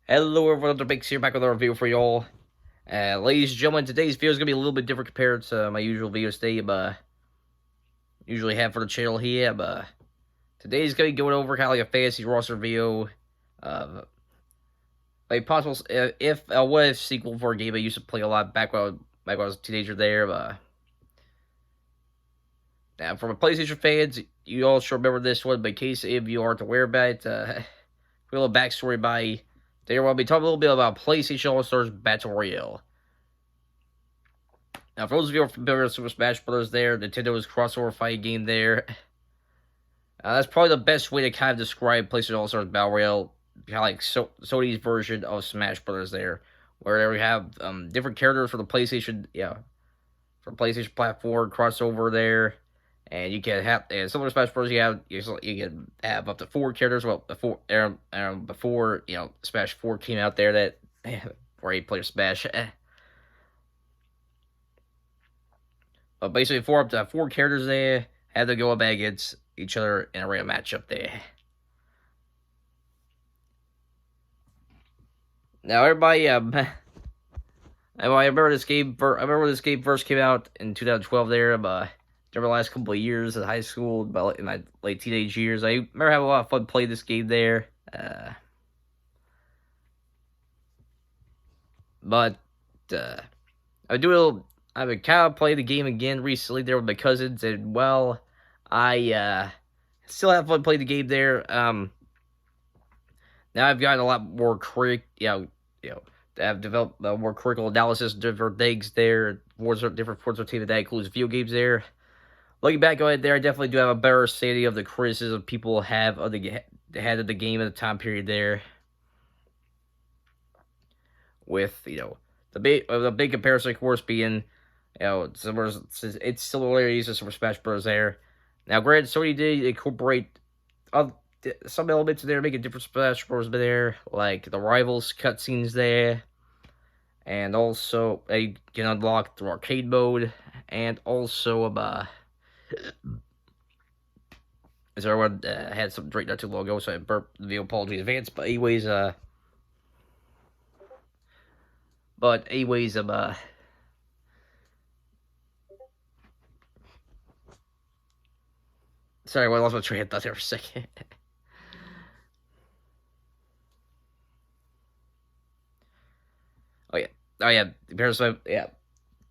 Hello everyone, Big here back with another video for y'all. Ladies and gentlemen, today's video is going to be a little bit different compared to my usual videos today, usually have for the channel here, today's going to be going over kind of like a fantasy roster video, like possible, if what if sequel for a game I used to play a lot back when I was a teenager there, now for my PlayStation fans, you all should remember this one, but in case if you aren't aware about it, a little backstory by... Today we'll be talking a little bit about PlayStation All-Stars Battle Royale. Now, for those of you who are familiar with Super Smash Bros. There, Nintendo's crossover fighting game there. That's probably the best way to kind of describe PlayStation All-Stars Battle Royale. Kind of like Sony's version of Smash Bros. There. Where we have different characters for the PlayStation, for PlayStation platform crossover there. And you can have, and some of the Smash Bros. You can have up to 4 characters. Well, before Smash 4 came out there, that for 8-player Smash. But basically, up to 4 characters there had to go up against each other in a random matchup there. Now, everybody, I remember this game. I remember when this game first came out in 2012. There, over the last couple of years in high school, in my late teenage years, I remember having a lot of fun playing this game there. I've been kind of playing the game again recently there with my cousins, and well, I still have fun playing the game there. Now I've gotten a lot more I've developed more critical analysis, different things there, different forms of team that includes video games there. Looking back on it there, I definitely do have a better understanding of the criticism people have of the game at the time period there. With the big comparison, of course, being its similarities to Super Smash Bros. There. Now, granted, Sony did incorporate some elements in there, make a different Smash Bros. There, like the rivals cutscenes there, and also you can unlock the arcade mode, and also as everyone had some drink not too long ago, so I burped the apology in advance. But anyways, sorry, I lost my train of thought there for a second. Oh yeah, comparison, yeah.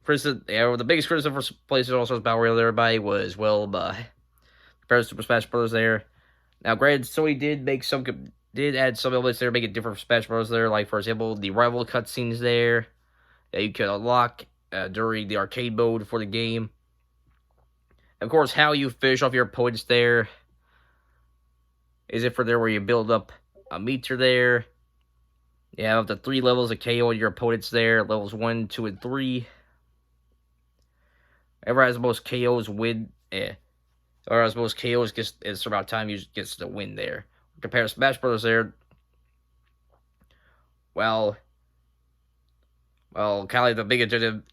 For instance, the biggest criticism for PlayStation All-Stars Battle Royale there, everybody was, compared to Super Smash Bros. There. Now, granted, Sony did add some elements there, make it different from Smash Bros. There, like for example, the rival cutscenes there that you can unlock during the arcade mode for the game. Of course, how you finish off your opponents there. Is it for there where you build up a meter there? You have up to 3 levels of KO on your opponents there, levels 1, 2, and 3. Whoever has the most KOs win. Whoever has the most KOs it's about time gets the win there. Compared to Smash Bros. There, well, kind of like the big objective,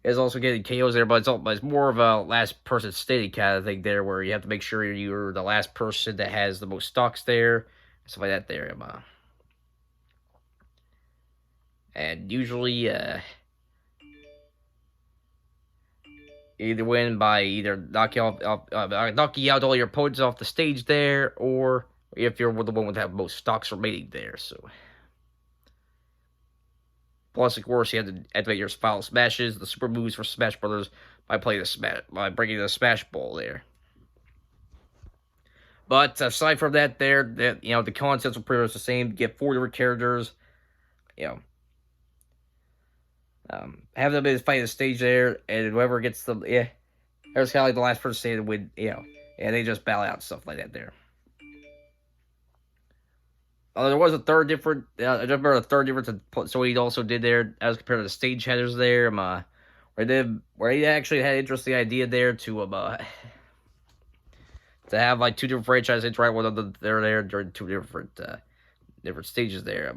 is also getting KOs there, but it's more of a last person standing kind of thing there, where you have to make sure you're the last person that has the most stocks there, stuff like that there. And usually, either win by knocking out all your opponents off the stage there, or if you're the one with the most stocks remaining there. So, plus, of course, you have to activate your final smashes, the super moves for Smash Brothers by breaking the Smash Ball there. But aside from that, the concepts are pretty much the same. You get 4 different characters, have them fight the stage there, and whoever gets them, there's kind of like the last person standing to win, and they just battle out and stuff like that there. There was a third different, I just remember a third difference Sony also did there, as compared to the stage headers there, where he actually had an interesting idea there to have like 2 different franchises interact with one another there during 2 different stages there,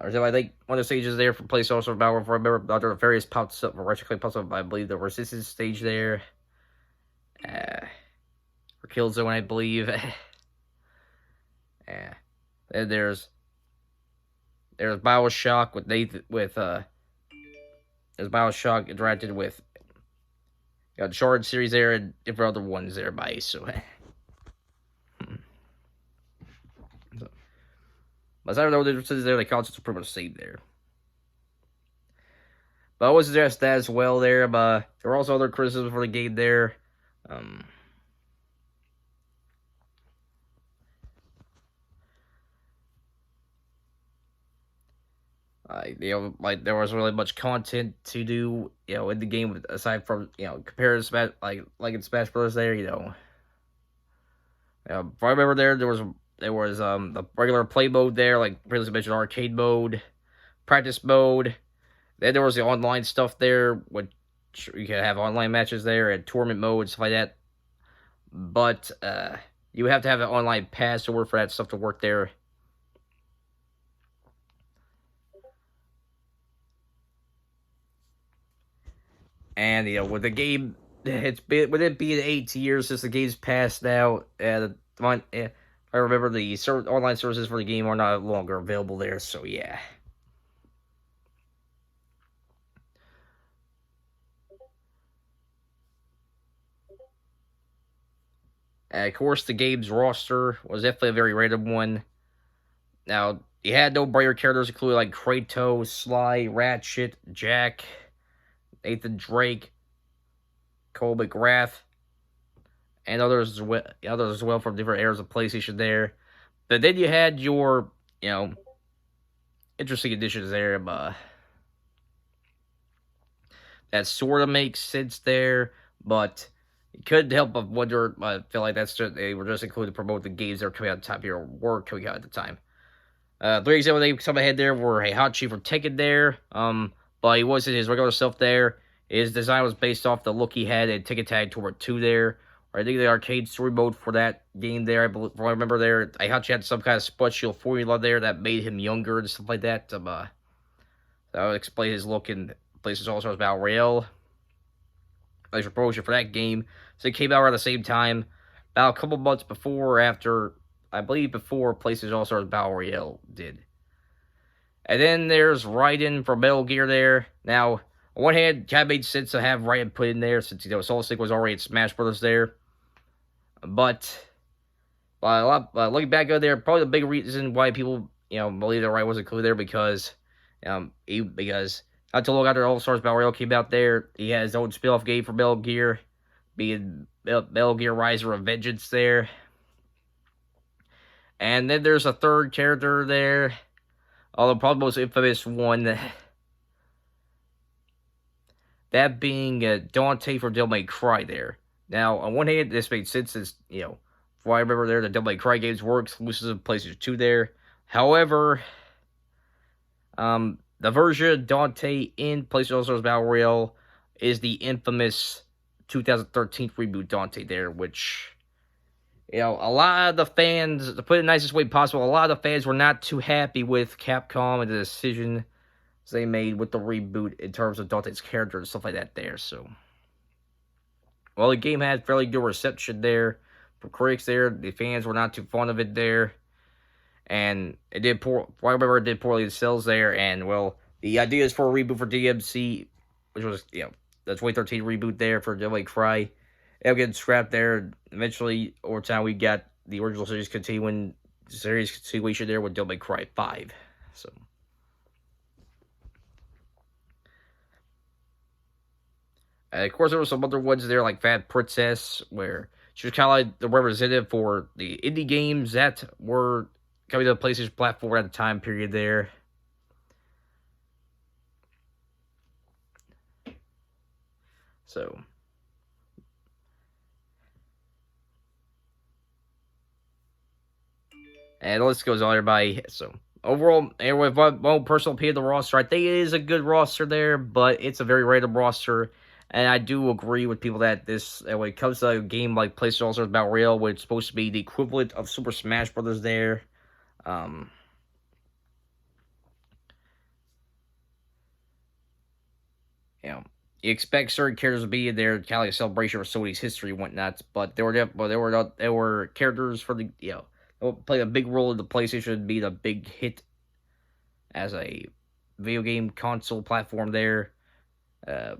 I think one of the stages there for PlayStation All-Stars Battle Royale, I remember other various pops up, pops up, I believe the Resistance stage there. For Killzone, I believe. Yeah. And there's BioShock with Nathan there's BioShock interacted with the Shard series there and different other ones there by so. But I don't know the differences there. The concepts are pretty much the same there. But I was suggest that as well there. But there were also other criticisms for the game there. Like there wasn't really much content to do, in the game aside from compared to Smash, like in Smash Bros. There, if I remember there was the regular play mode there, like previously mentioned, arcade mode, practice mode. Then there was the online stuff there, which you could have online matches there and tournament mode stuff like that. But you have to have an online pass to work for that stuff to work there. And with the game, with it being 8 years since the game's passed now, I remember the online services for the game are no longer available there. So yeah. And of course, the game's roster was definitely a very random one. Now, you had no brainer characters including like Kratos, Sly, Ratchet, Jack, Nathan Drake, Cole McGrath, and others as well from different eras of PlayStation there. But then you had your, interesting additions there, that sort of makes sense there, but you couldn't help but wonder. I feel like they were just included to promote the games that were coming out at the time of your work coming out at the time. 3 examples they come ahead there were Heihachi from Tekken there, but he wasn't his regular self there. His design was based off the look he had in Tekken Tag Tournament 2 there. Or I think the arcade story mode for that game there, I remember there, Heihachi had some kind of special formula there that made him younger and stuff like that. That would explain his look in PlayStation All-Stars Battle Royale. Nice promotion for that game. So it came out around the same time, about a couple months before or after, I believe before PlayStation All-Stars Battle Royale did. And then there's Raiden from Metal Gear there. Now, on one hand, it kind of made sense to have Raiden put in there since, Solid Snake was already in Smash Bros. There. But looking back on there, probably the big reason why people, believe that Raiden was included there because not too long after All Stars Battle Royale came out there, he has his own spin-off game for Metal Gear, being Metal Gear Riser of Vengeance there. And then there's a third character there, although probably the most infamous one, that being Dante from Devil May Cry there. Now, on one hand, this made sense as, from what I remember there, the Devil May Cry games were exclusive to PlayStation 2 there. However, the version of Dante in PlayStation All-Stars Battle Royale is the infamous 2013 reboot Dante there, which, a lot of the fans, to put it in the nicest way possible, a lot of the fans were not too happy with Capcom and the decision they made with the reboot in terms of Dante's character and stuff like that there. So, while the game had fairly good reception there from critics there, the fans were not too fond of it there. And it did I remember it did poorly in sales there. And, well, the idea is for a reboot for DMC, which was, the 2013 reboot there for Devil May Cry. It'll get scrapped there. Eventually, over time, we got the original series continuation there with Devil May Cry 5. So, of course, there were some other ones there, like Fat Princess, where she was kind of like the representative for the indie games that were coming to the PlayStation platform at the time period there. So, and the list goes on, everybody. So, overall, and with my own personal opinion of the roster, I think it is a good roster there, but it's a very random roster. And I do agree with people that when it comes to a game like PlayStation All-Stars Battle Royale, which is supposed to be the equivalent of Super Smash Bros. There, you expect certain characters to be in there, kind of like a celebration of Sony's history and whatnot. But there were characters for the play a big role in the PlayStation being a big hit as a video game console platform. There, uh,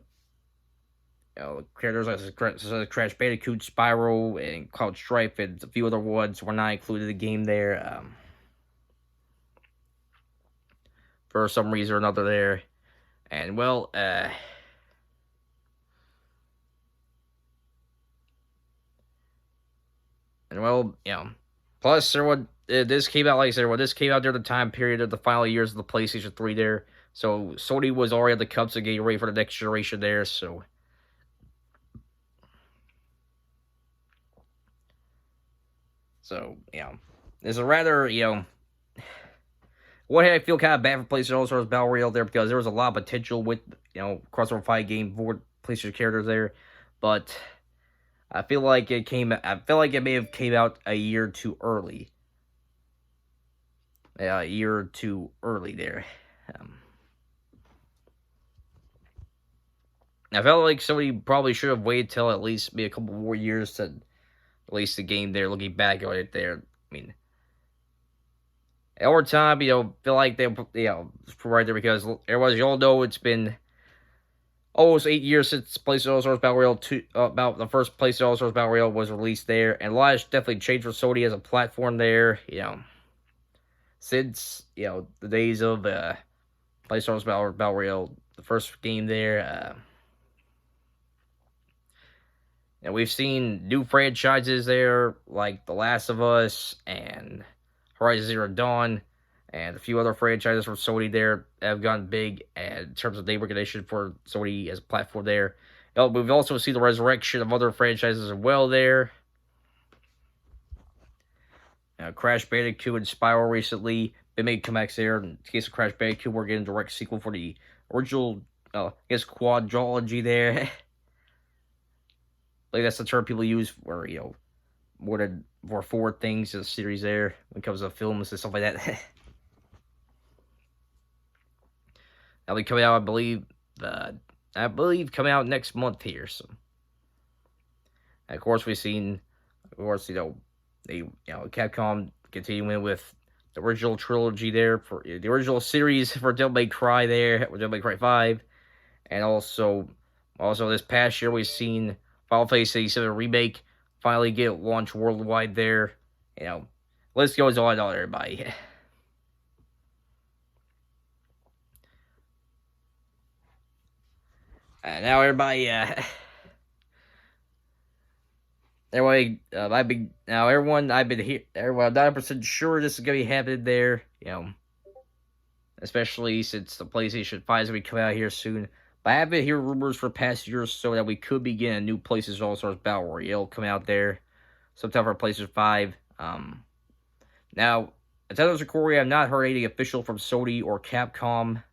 characters such as Crash Bandicoot, Spyro, and Cloud Strife, and a few other ones were not included in the game there. For some reason or another there, and well, plus there was this came out like I said, well, this came out during the time period of the final years of the PlayStation 3 there. So Sony was already on the cups of getting ready for the next generation there. So it's a rather what I feel kind of bad for PlayStation All Stars Battle Royale there because there was a lot of potential with crossover fight game for PlayStation characters there, but I feel like it came. I feel like it may have came out a year too early. A year too early there. Um, I felt like somebody probably should have waited till at least maybe a couple more years to release the game there. Looking back on it there, I mean, over time, feel like they, right there because everyone, you all know, it's been almost 8 years since PlayStation All Stars Battle Royale 2, about the first PlayStation All Stars Battle Royale was released there, and a lot has definitely changed for Sony as a platform there. Since the days of PlayStation All Stars Battle Royale, the first game there. And we've seen new franchises there, like The Last of Us and Horizon Zero Dawn, and a few other franchises from Sony there have gone big in terms of name recognition for Sony as a platform there. We've also seen the resurrection of other franchises as well there. Crash Bandicoot and Spyro recently been made comebacks there. In the case of Crash Bandicoot, we're getting a direct sequel for the original, quadrology there. Like that's the term people use for more forward things in the series there when it comes to films and stuff like that. That'll be coming out, I believe coming out next month here. So, and of course, we've seen, Capcom continuing with the original trilogy there for the original series for Devil May Cry there, with Devil May Cry 5, and also this past year we've seen Final Fantasy VII Remake finally get launched worldwide there. List goes on and on, everybody. Now everybody, I've been here. Everyone, I'm 90% sure this is gonna be happening there. Especially since the PlayStation 5 is gonna be coming out here soon. But I have been hearing rumors for past years so that we could be getting a new PlayStation All Stars Battle Royale coming out there sometime for PlayStation 5. Now, at the time of this recording, I have not heard anything official from Sony or Capcom.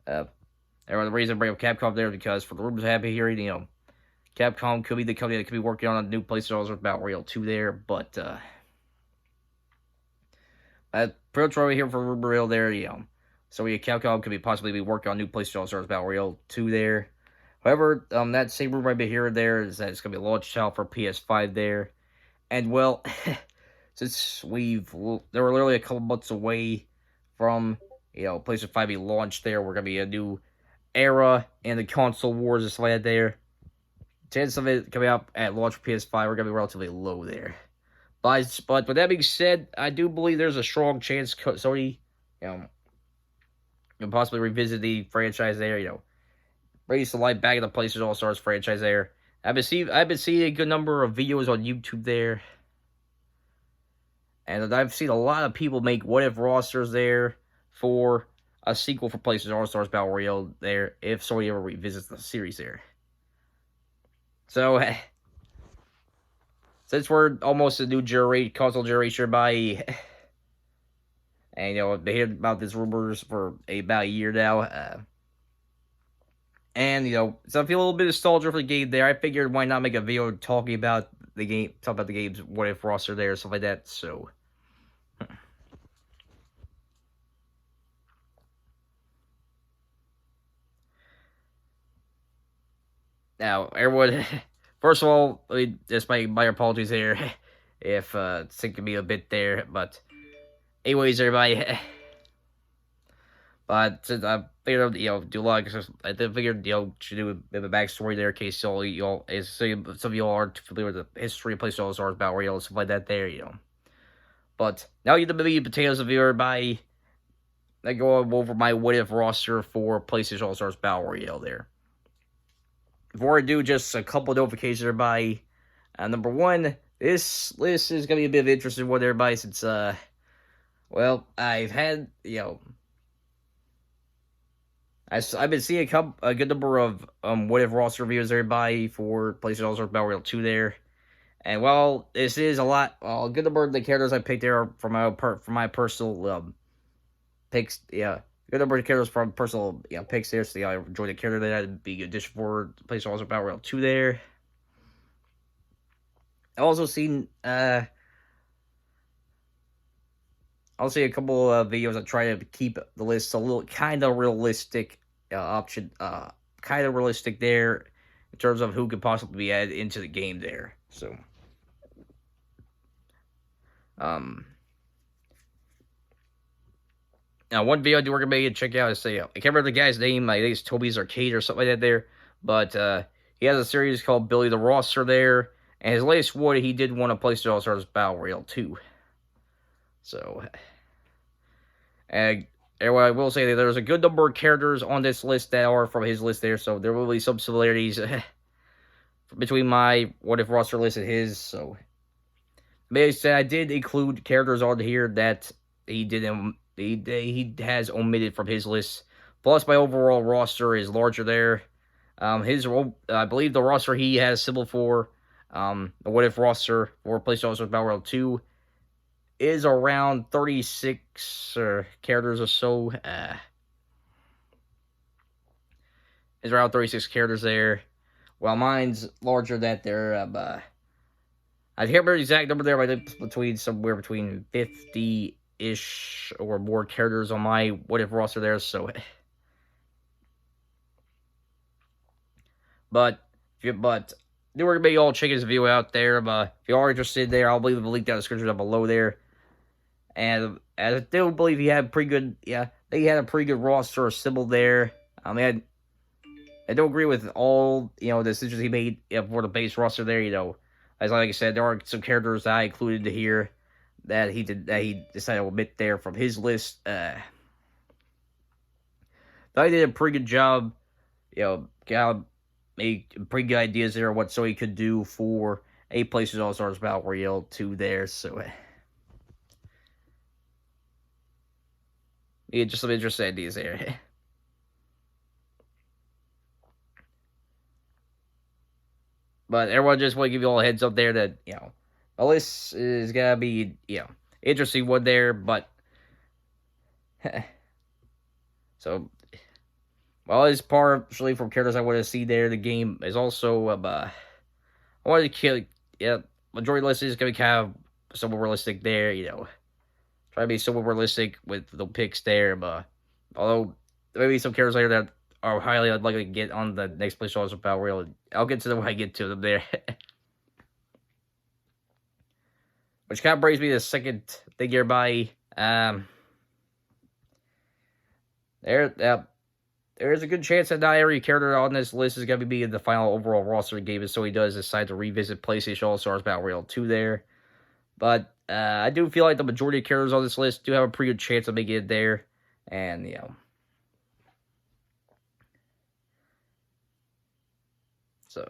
The reason I bring up Capcom there because for the rumors I have been hearing, Capcom could be the company that could be working on a new PlayStation All Stars Battle Royale 2 there, but pretty much right here for rumor mill there, So Capcom could possibly be working on new PlayStation All Stars Battle Royale 2 there. However, that same rumor I've been hearing there is that it's gonna be launched out for PS5 there. And well, since there were literally a couple months away from PlayStation 5 being launched there, we're gonna be a new era in the console wars and stuff like that there. Chance of it coming out at launch for PS5 are gonna be relatively low there. But with that being said, I do believe there's a strong chance Sony, can possibly revisit the franchise there. Raise the light back in the PlayStation All Stars franchise there. I've been seeing a good number of videos on YouTube there, and I've seen a lot of people make what if rosters there for a sequel for PlayStation All Stars Battle Royale there if Sony ever revisits the series there. So, since we're almost a new console generation by, and they heard about these rumors for about a year now, and so I feel a little bit of nostalgia for the game there. I figured why not make a video talking about the game, talk about the game's what if roster there, stuff like that. So, Now, everyone, first of all, let me just my apologies here if sync can be a bit there, but anyways, everybody. But since I figured, do a lot of, I figured, should do a bit of a backstory there in case y'all, some of y'all aren't familiar with the history of PlayStation All-Stars Battle Royale and stuff like that there. But now you get the meat and potatoes of everybody. I go over my what if roster for PlayStation All-Stars Battle Royale there. Before I do, just a couple of notifications, everybody. Number one, this list is going to be a bit of interesting one, everybody, since, well, I've had, I've been seeing a good number of what if roster reviews, everybody, for PlayStation All-Stars Battle Royale 2 there. And while this is a good number of the characters I picked there are from my personal picks, good number of characters from personal picks there. So I enjoyed the character that I'd be a addition for PlayStation All-Stars Battle Royale 2 there. I've also seen I'll see a couple of videos that try to keep the list a little kind of realistic kind of realistic there in terms of who could possibly be added into the game there. So, now one video I do recommend check out is I can't remember the guy's name. I think it's Toby's Arcade or something like that there, but he has a series called Billy the Roster there, and his latest one he did want to PlayStation All-Stars Battle Royale 2. So, and what I will say that there's a good number of characters on this list that are from his list there, so there will be some similarities between my what if roster list and his. So, I did include characters on here that he didn't. He has omitted from his list. Plus, my overall roster is larger there. I believe the roster he has symbol for, the what if roster for PlayStation All-Stars Battle Royale 2 is around 36 characters or so. Is around 36 characters there. While mine's larger than there. I can't remember the exact number there, but I think somewhere between 50-ish or more characters on my what if roster there. So, but do recommend you all check his video out there. If you are interested there, I'll leave the link down in the description down below there. And I do believe he had pretty good, they had a pretty good roster assembled there. I mean, I don't agree with all, the decisions he made for the base roster there, As like I said, there are some characters that I included here that he decided to omit there from his list. But I did a pretty good job, make pretty good ideas there of what Sony could do for a PlayStation All-Stars Battle Royale 2 there, so just some interesting ideas there. But everyone just want to give you all a heads up there that, my list is going to be, interesting one there, but so, well, it's partially from characters I want to see there. The game is also, I wanted to kill, majority of the list is going to be kind of somewhat realistic there, Try to be somewhat realistic with the picks there, but although there may be some characters later that are highly unlikely to get on the next place also Battle Royale. I'll get to them when I get to them there. Which kind of brings me to the second thing here, everybody. There's a good chance that not every character on this list is going to be in the final overall roster game, and so he does decide to revisit PlayStation All-Stars Battle Royale 2 there. But I do feel like the majority of characters on this list do have a pretty good chance of making it there. And, so,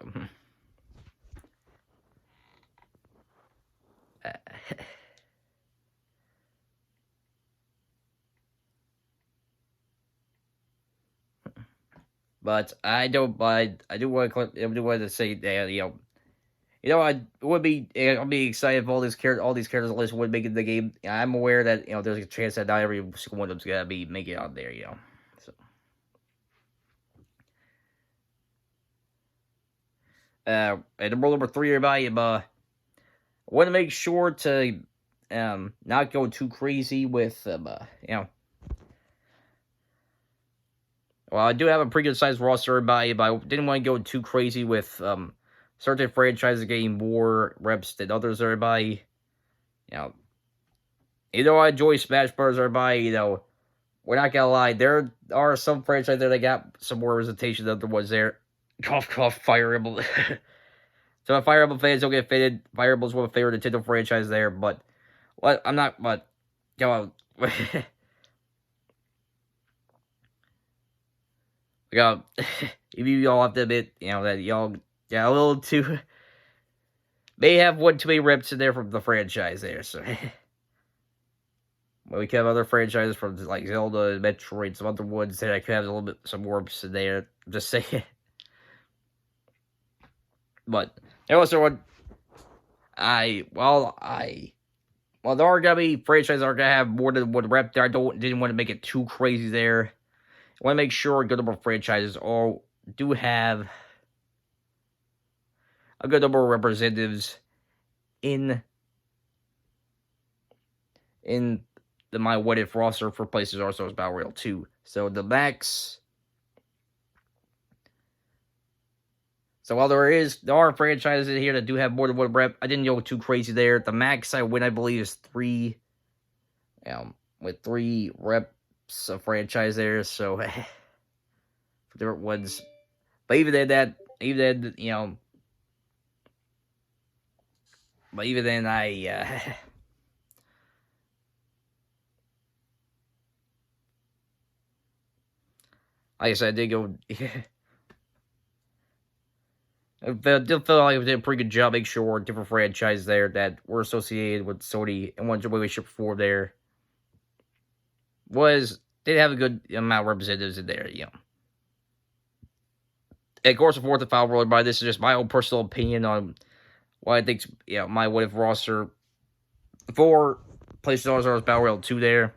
but I do want to say that I'll be excited if all these characters on the list would make it in the game. I'm aware that there's a chance that not every single one of them's gonna be making it on there. So. And number 3, everybody, I want to make sure to not go too crazy with I Well, I do have a pretty good sized roster, everybody, but I didn't want to go too crazy with certain franchises getting more reps than others, everybody. You know, even though I enjoy Smash Bros, everybody, you know, we're not gonna lie, there are some franchises there that got some more representation than the ones there. Cough, cough, Fire Emblem. So, Fire Emblem fans don't get faded. Fire Emblem's one of my favorite Nintendo franchise there, but what I'm not. But come on, we got. If you all have to admit, you know that y'all got a little too. May have one too many reps in there from the franchise there, so. Well, we could have other franchises from like Zelda, Metroid, some other ones that I could have a little bit some warps in there. Just saying. But there was one. Well, there are gonna be franchises that are gonna have more than one rep there. Didn't want to make it too crazy there. I want to make sure a good number of franchises all do have a good number of representatives in the My What If roster for PlayStation All-Stars Battle Royale 2. So the max. So while there are franchises in here that do have more than one rep, I didn't go too crazy there. The max I win, I believe, is 3. With 3 reps of franchise there, so for different ones. But even then, you know. But even then, like I said, I did go. I did feel like I did a pretty good job making sure different franchises there that were associated with Sony and one way, shape, or form there did have a good amount of representatives in there, you know. And of course, the fourth and final roller by this is just my own personal opinion on what I think, you know, my What If roster for PlayStation All-Stars Battle Royale 2 there.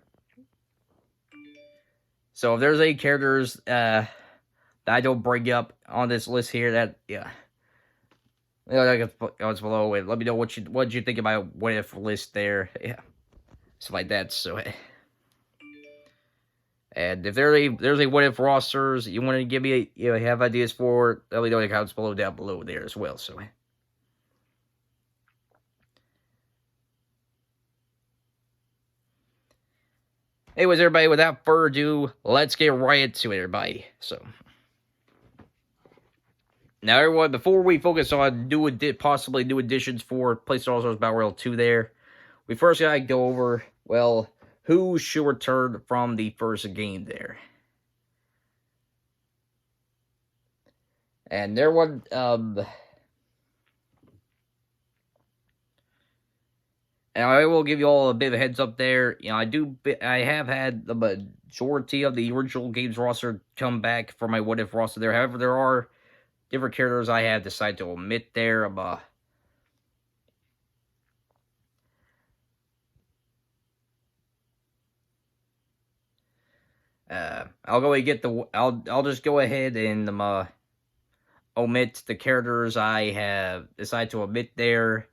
So if there's any characters that I don't bring up on this list here, that yeah. It's below it. Let me know what you think about What If list there. Yeah. Stuff like that. So and if there's a What If rosters you want to give me have ideas for, let me know in the comments down below there as well. So anyways, everybody, without further ado, let's get right into it, everybody. So now, everyone, before we focus on possibly new additions for PlayStation All-Stars Battle Royale 2 there, we first gotta go over, well, who should return from the first game there. And there one, and I will give you all a bit of a heads up there. You know, I have had the majority of the original games roster come back for my What If roster there. However, there are different characters I have decided to omit there. I'll just go ahead and omit the characters I have decided to omit there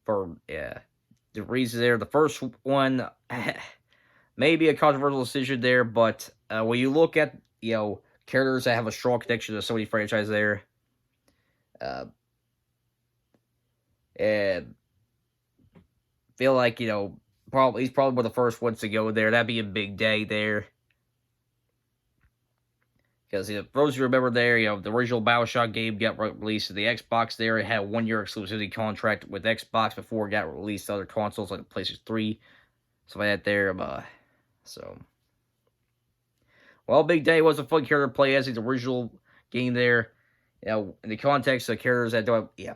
for the reasons there. The first one may be a controversial decision there, but when you look at characters that have a strong connection to the Sony franchise there, and feel like he's probably one of the first ones to go there. That'd be a big day there. Because for those who remember there, the original BioShock game got released to the Xbox there. It had a 1-year exclusivity contract with Xbox before it got released to other consoles like PlayStation 3. Stuff like that there. Well, Big Day was a fun character to play as the original game there. In the context of characters that don't, it's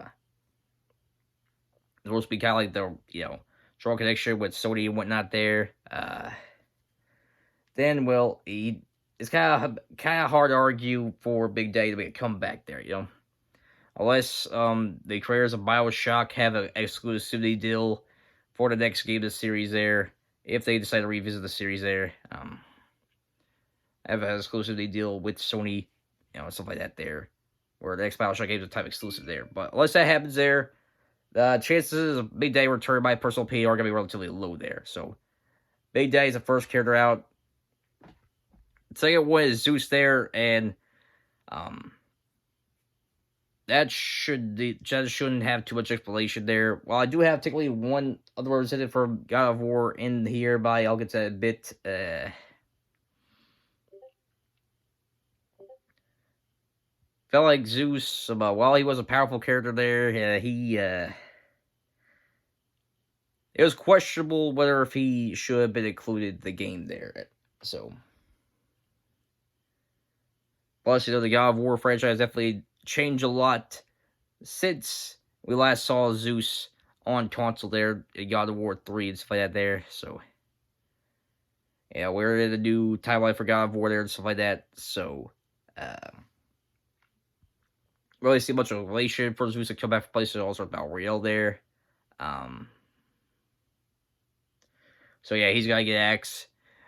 supposed to be kind of like the, strong connection with Sony and whatnot there. Then, well, it's kind of hard to argue for Big Day to make a comeback there, unless the creators of BioShock have an exclusivity deal for the next game of the series there, if they decide to revisit the series there. Have an exclusivity deal with Sony, stuff like that there, where the next BioShock game is a type exclusive there. But unless that happens there, the chances of Big Day return, my personal opinion, are going to be relatively low there. So Big Day is the first character out second one is Zeus there, and um, that shouldn't have too much explanation there. Well, I do have technically one other representative for God of War in here, but I'll get to that in a bit. Felt like Zeus, while he was a powerful character there, it was questionable whether if he should have been included in the game there. So, plus, the God of War franchise definitely changed a lot since we last saw Zeus on console there in God of War 3 and stuff like that there. So, yeah, we're in a new timeline for God of War there and stuff like that. So, really see much of a relation for Zeus to come back for PlayStation, also about Royale there. So yeah, he's gotta get X.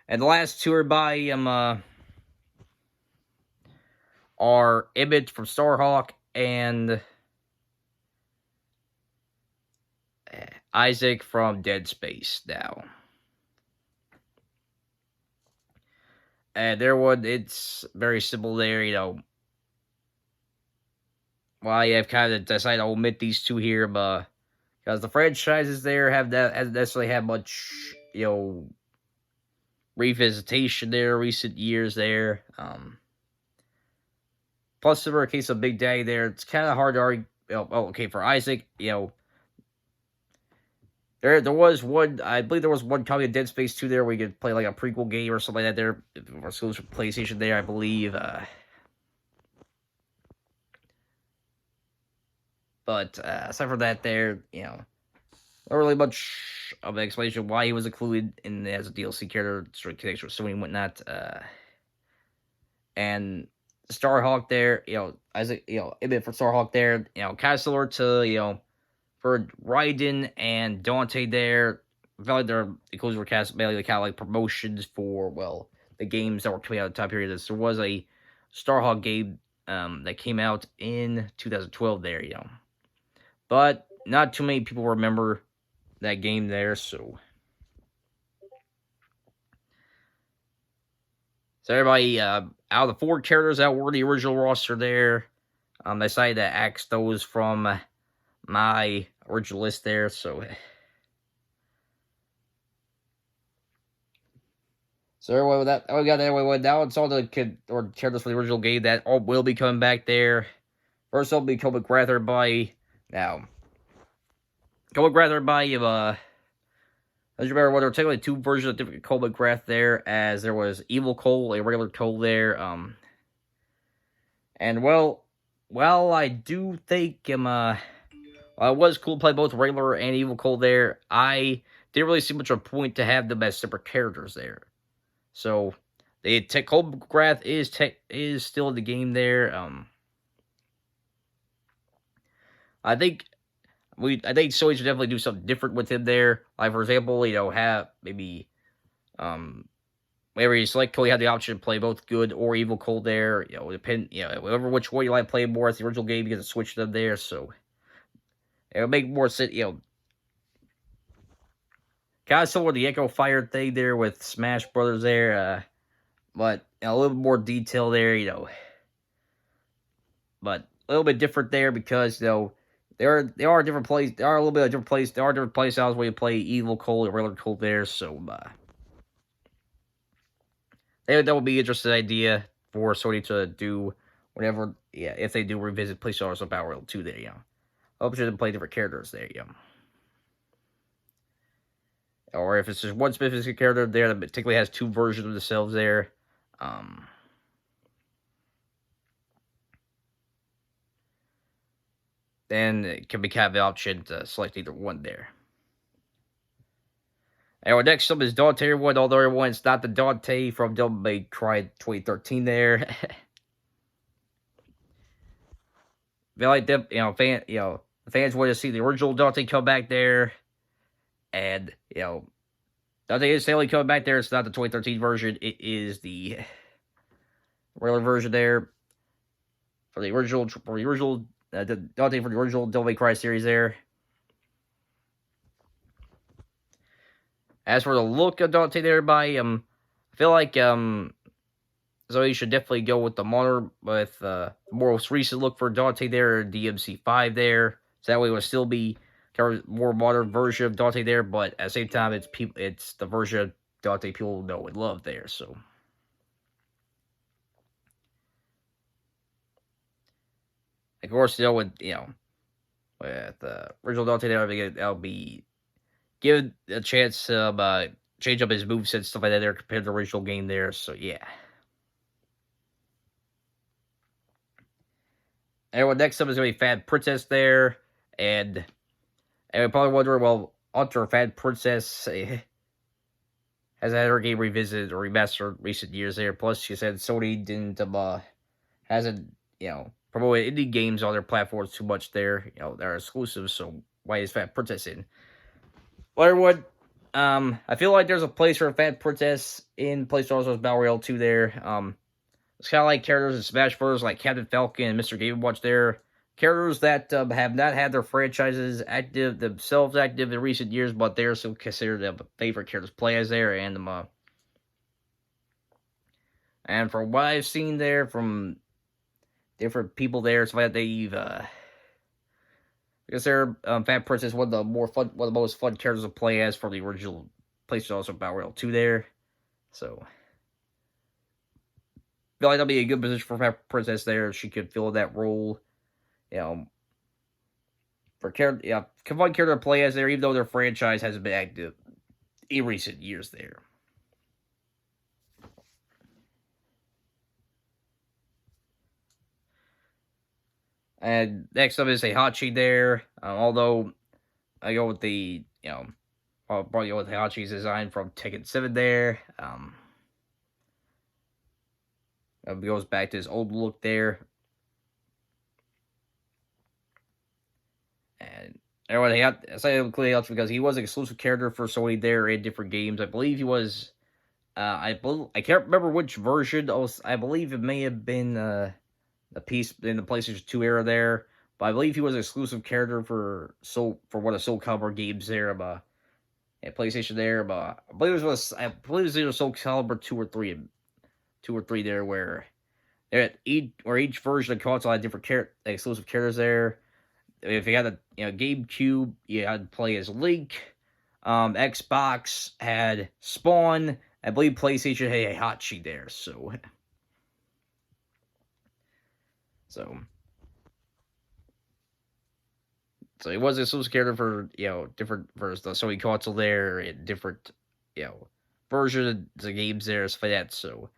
And the last two are by are Image from Starhawk and Isaac from Dead Space now. And their one, it's very simple there, Well, I've kind of decided to omit these two here, but because the franchises there hasn't necessarily had much, revisitation there, recent years there. Plus, in case of Big Daddy there, it's kind of hard to argue. Okay, for Isaac, there was one. I believe there was one copy of Dead Space 2 there where you could play like a prequel game or something like that there, or exclusive for PlayStation there, I believe. But aside from that, there, not really much of an explanation why he was included in as a DLC character, sort of connection with Sony and whatnot. And Starhawk there, Isaac, a bit for Starhawk there, kind of similar to, for Raiden and Dante there. I felt like they're inclusive were cast mainly kind of like promotions for, the games that were coming out at the time period. There was a Starhawk game that came out in 2012 there, But not too many people remember that game there, so. So everybody, out of the 4 characters that were the original roster there, I decided to axe those from my original list there, so. So everyone with that, we got that way. Now it's all the characters from the original game that all will be coming back there. First, will be Cole McGrath by now. Cole McGrath by as you remember, there were technically 2 versions of different Cole McGrath there, as there was Evil Cole, a regular Cole there. And well, I do think it was cool to play both regular and Evil Cole there. I didn't really see much of a point to have them as separate characters there. So, Cole McGrath is still in the game there. I think Sony should definitely do something different with him there. Like, for example, have maybe whenever you select Cole, you have the option to play both good or evil Cole there. Whatever which way you like play more as the original game, you can switch them there. So it would make more sense, kind of similar to the Echo Fire thing there with Smash Brothers there, but a little more detail there, but a little bit different there because there are different plays. There are a little bit of different plays. There are different play styles where you play evil Cole or regular Cole there. So that would be an interesting idea for Sony to do whenever, if they do revisit PlayStation or Battle Royale 2 there, I hope you to play different characters there, Or if it's just one specific character there that particularly has 2 versions of themselves there. Then it can be kind of an option to select either one there. And our next up is Dante one, although everyone's not the Dante from Devil May Cry 2013 there. They like them, the fans want to see the original Dante come back there. And, Dante is sadly coming back there. It's not the 2013 version. It is the regular version there. For the original Dante for the original Devil May Cry series there. As for the look of Dante there I feel like So you should definitely go with the modern, with the most recent look for Dante there, DMC5 there. So that way it will still be kind of more modern version of Dante there, but at the same time, it's the version of Dante people know and love there. So, of course, with with original Dante there, that'll be give a chance to change up his moveset and stuff like that there compared to the original game there. So yeah. Anyway, next up is gonna be Fat Princess there, and you're probably wondering, well, Ultra Fat Princess has had her game revisited or remastered recent years there. Plus, she said Sony didn't hasn't promoted indie games on their platforms too much there. They're exclusive, so why is Fat Princess in? Well, everyone, I feel like there's a place for a Fat Princess in PlayStation Battle Royale 2 there. It's kind of like characters in Smash Bros. Like Captain Falcon and Mr. Game & Watch there. Characters that have not had their franchises themselves active in recent years, but they're still considered favorite characters to play as there. And from what I've seen there from different people there, it's like because they're Fat Princess one of the most fun characters to play as from the original PlayStation Battle Royale 2 there. So I feel like that'll be a good position for Fat Princess there. She could fill that role, for fun character to play as there, even though their franchise hasn't been active in recent years there. And next up is Heihachi there. Although I go with I'll probably go with Heihachi's design from Tekken 7 there. It goes back to his old look there. And everyone, I say Heihachi because he was an exclusive character for Sony there in different games. I believe he was. I can't remember which version. I believe it may have been the piece in the PlayStation 2 era there. But I believe he was an exclusive character for one of Soul Calibur games there. At PlayStation there. But I believe it was either Soul Calibur 2 or 3 there, where each version of the console had different exclusive characters there. If you had a GameCube, you had to play as Link. Xbox had Spawn. I believe PlayStation had Heihachi there. So it was a exclusive character for different versions of the Sony console there, and different versions of the games there, stuff like that. So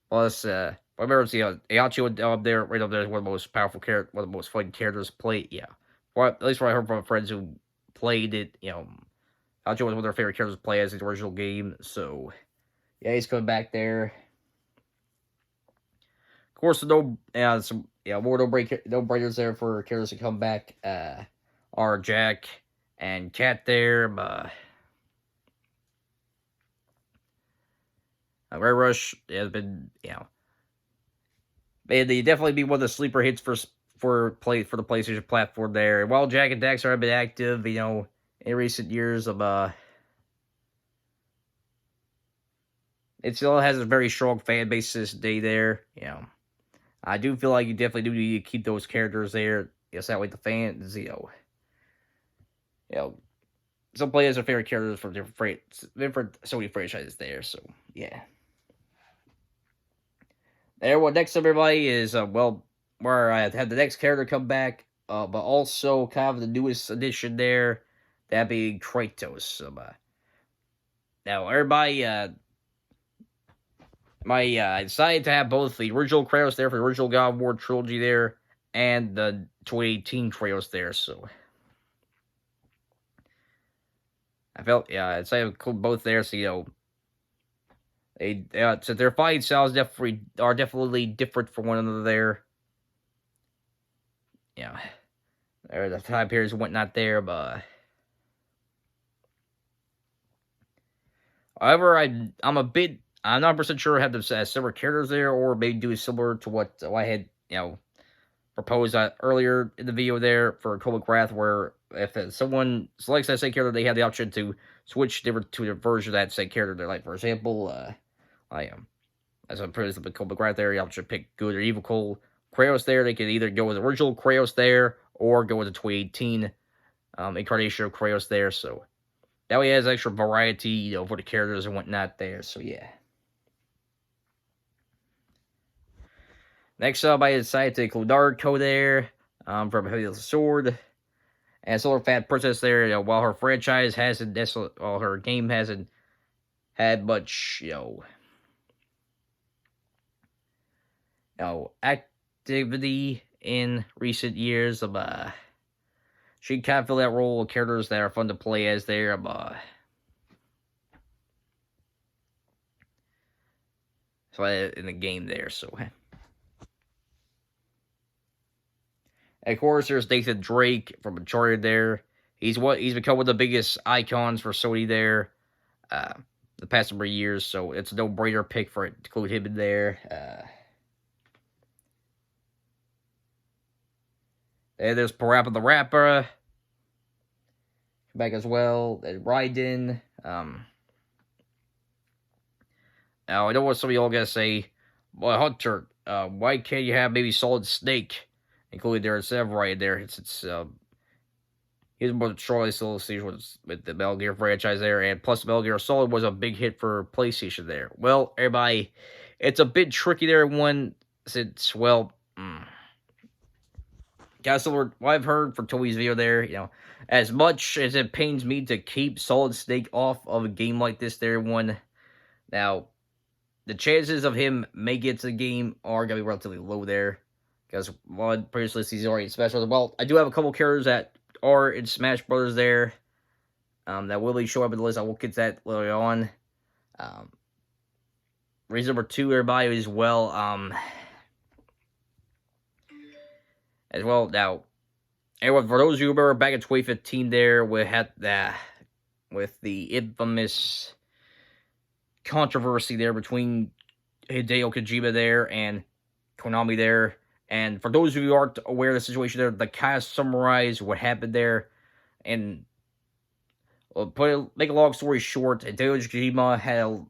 plus, I remember Heihachi up there, right up there, is one of the most powerful characters, one of the most fun characters to play. Yeah, well, at least what I heard from friends who played it, Heihachi was one of their favorite characters to play as the original game. So yeah, he's coming back there. Of course, more no-brainers there for characters to come back. Are Jack and Cat there, but Ray Rush has been, they definitely be one of the sleeper hits for the PlayStation platform there. And while Jack and Daxter have been active, in recent years, it still has a very strong fan base to this day there. I do feel like you definitely do need to keep those characters there. Yes, that way the fans, some players are favorite characters from different Sony franchises there. So yeah. There, what next up, everybody, is where I had the next character come back, but also kind of the newest addition there, that being Kratos. Now everybody, I decided to have both the original Kratos there for the original God of War trilogy there, and the 2018 Kratos there. So I felt, I decided to include both there. So so their fighting styles definitely different from one another there. The time periods and whatnot there, but however, I'm not 100% sure I have the separate characters there, or maybe do similar to what I had proposed earlier in the video there for Comic Wrath, where if someone selects that same character, they have the option to switch different to the version of that same character. They're like, for example, I am as I'm pretty the Cole right there. You should pick good or evil Kratos there. They can either go with the original Kratos there or go with the 2018 incarnation of Kratos there. So that way it has extra variety, for the characters and whatnot there. So yeah. Next up, I decided to include Naruto there, from Heavy Sword. And Solar Fat Princess there, while her franchise hasn't, while her game hasn't had much, activity in recent years. She can't fill that role of characters that are fun to play as there. So in the game there, so. And of course, there's Nathan Drake from Uncharted there. He's become one of the biggest icons for Sony there, the past number of years. So it's a no-brainer pick for it to include him in there. And there's Parappa the Rapper back as well. And Raiden. Now I know what some of y'all gonna say. Well, Hunter, why can't you have maybe Solid Snake included there instead of Raiden there? He's one of the strongest associations with the Metal Gear franchise there, and plus Metal Gear Solid was a big hit for PlayStation there. Well, everybody, it's a bit tricky there since, guys, what I've heard from Toby's video there, as much as it pains me to keep Solid Snake off of a game like this there, now, the chances of him making it to the game are going to be relatively low there, because one, previously he's already in Smash Bros. Well, I do have a couple characters that are in Smash Brothers there, that will be showing up in the list. I will get that later on. Reason number 2, everybody, as well, now, and for those of you who remember back in 2015 there, with the infamous controversy there between Hideo Kojima there and Konami there. And for those of you who aren't aware of the situation there, to kind of summarize what happened there, and make a long story short, Hideo Kojima had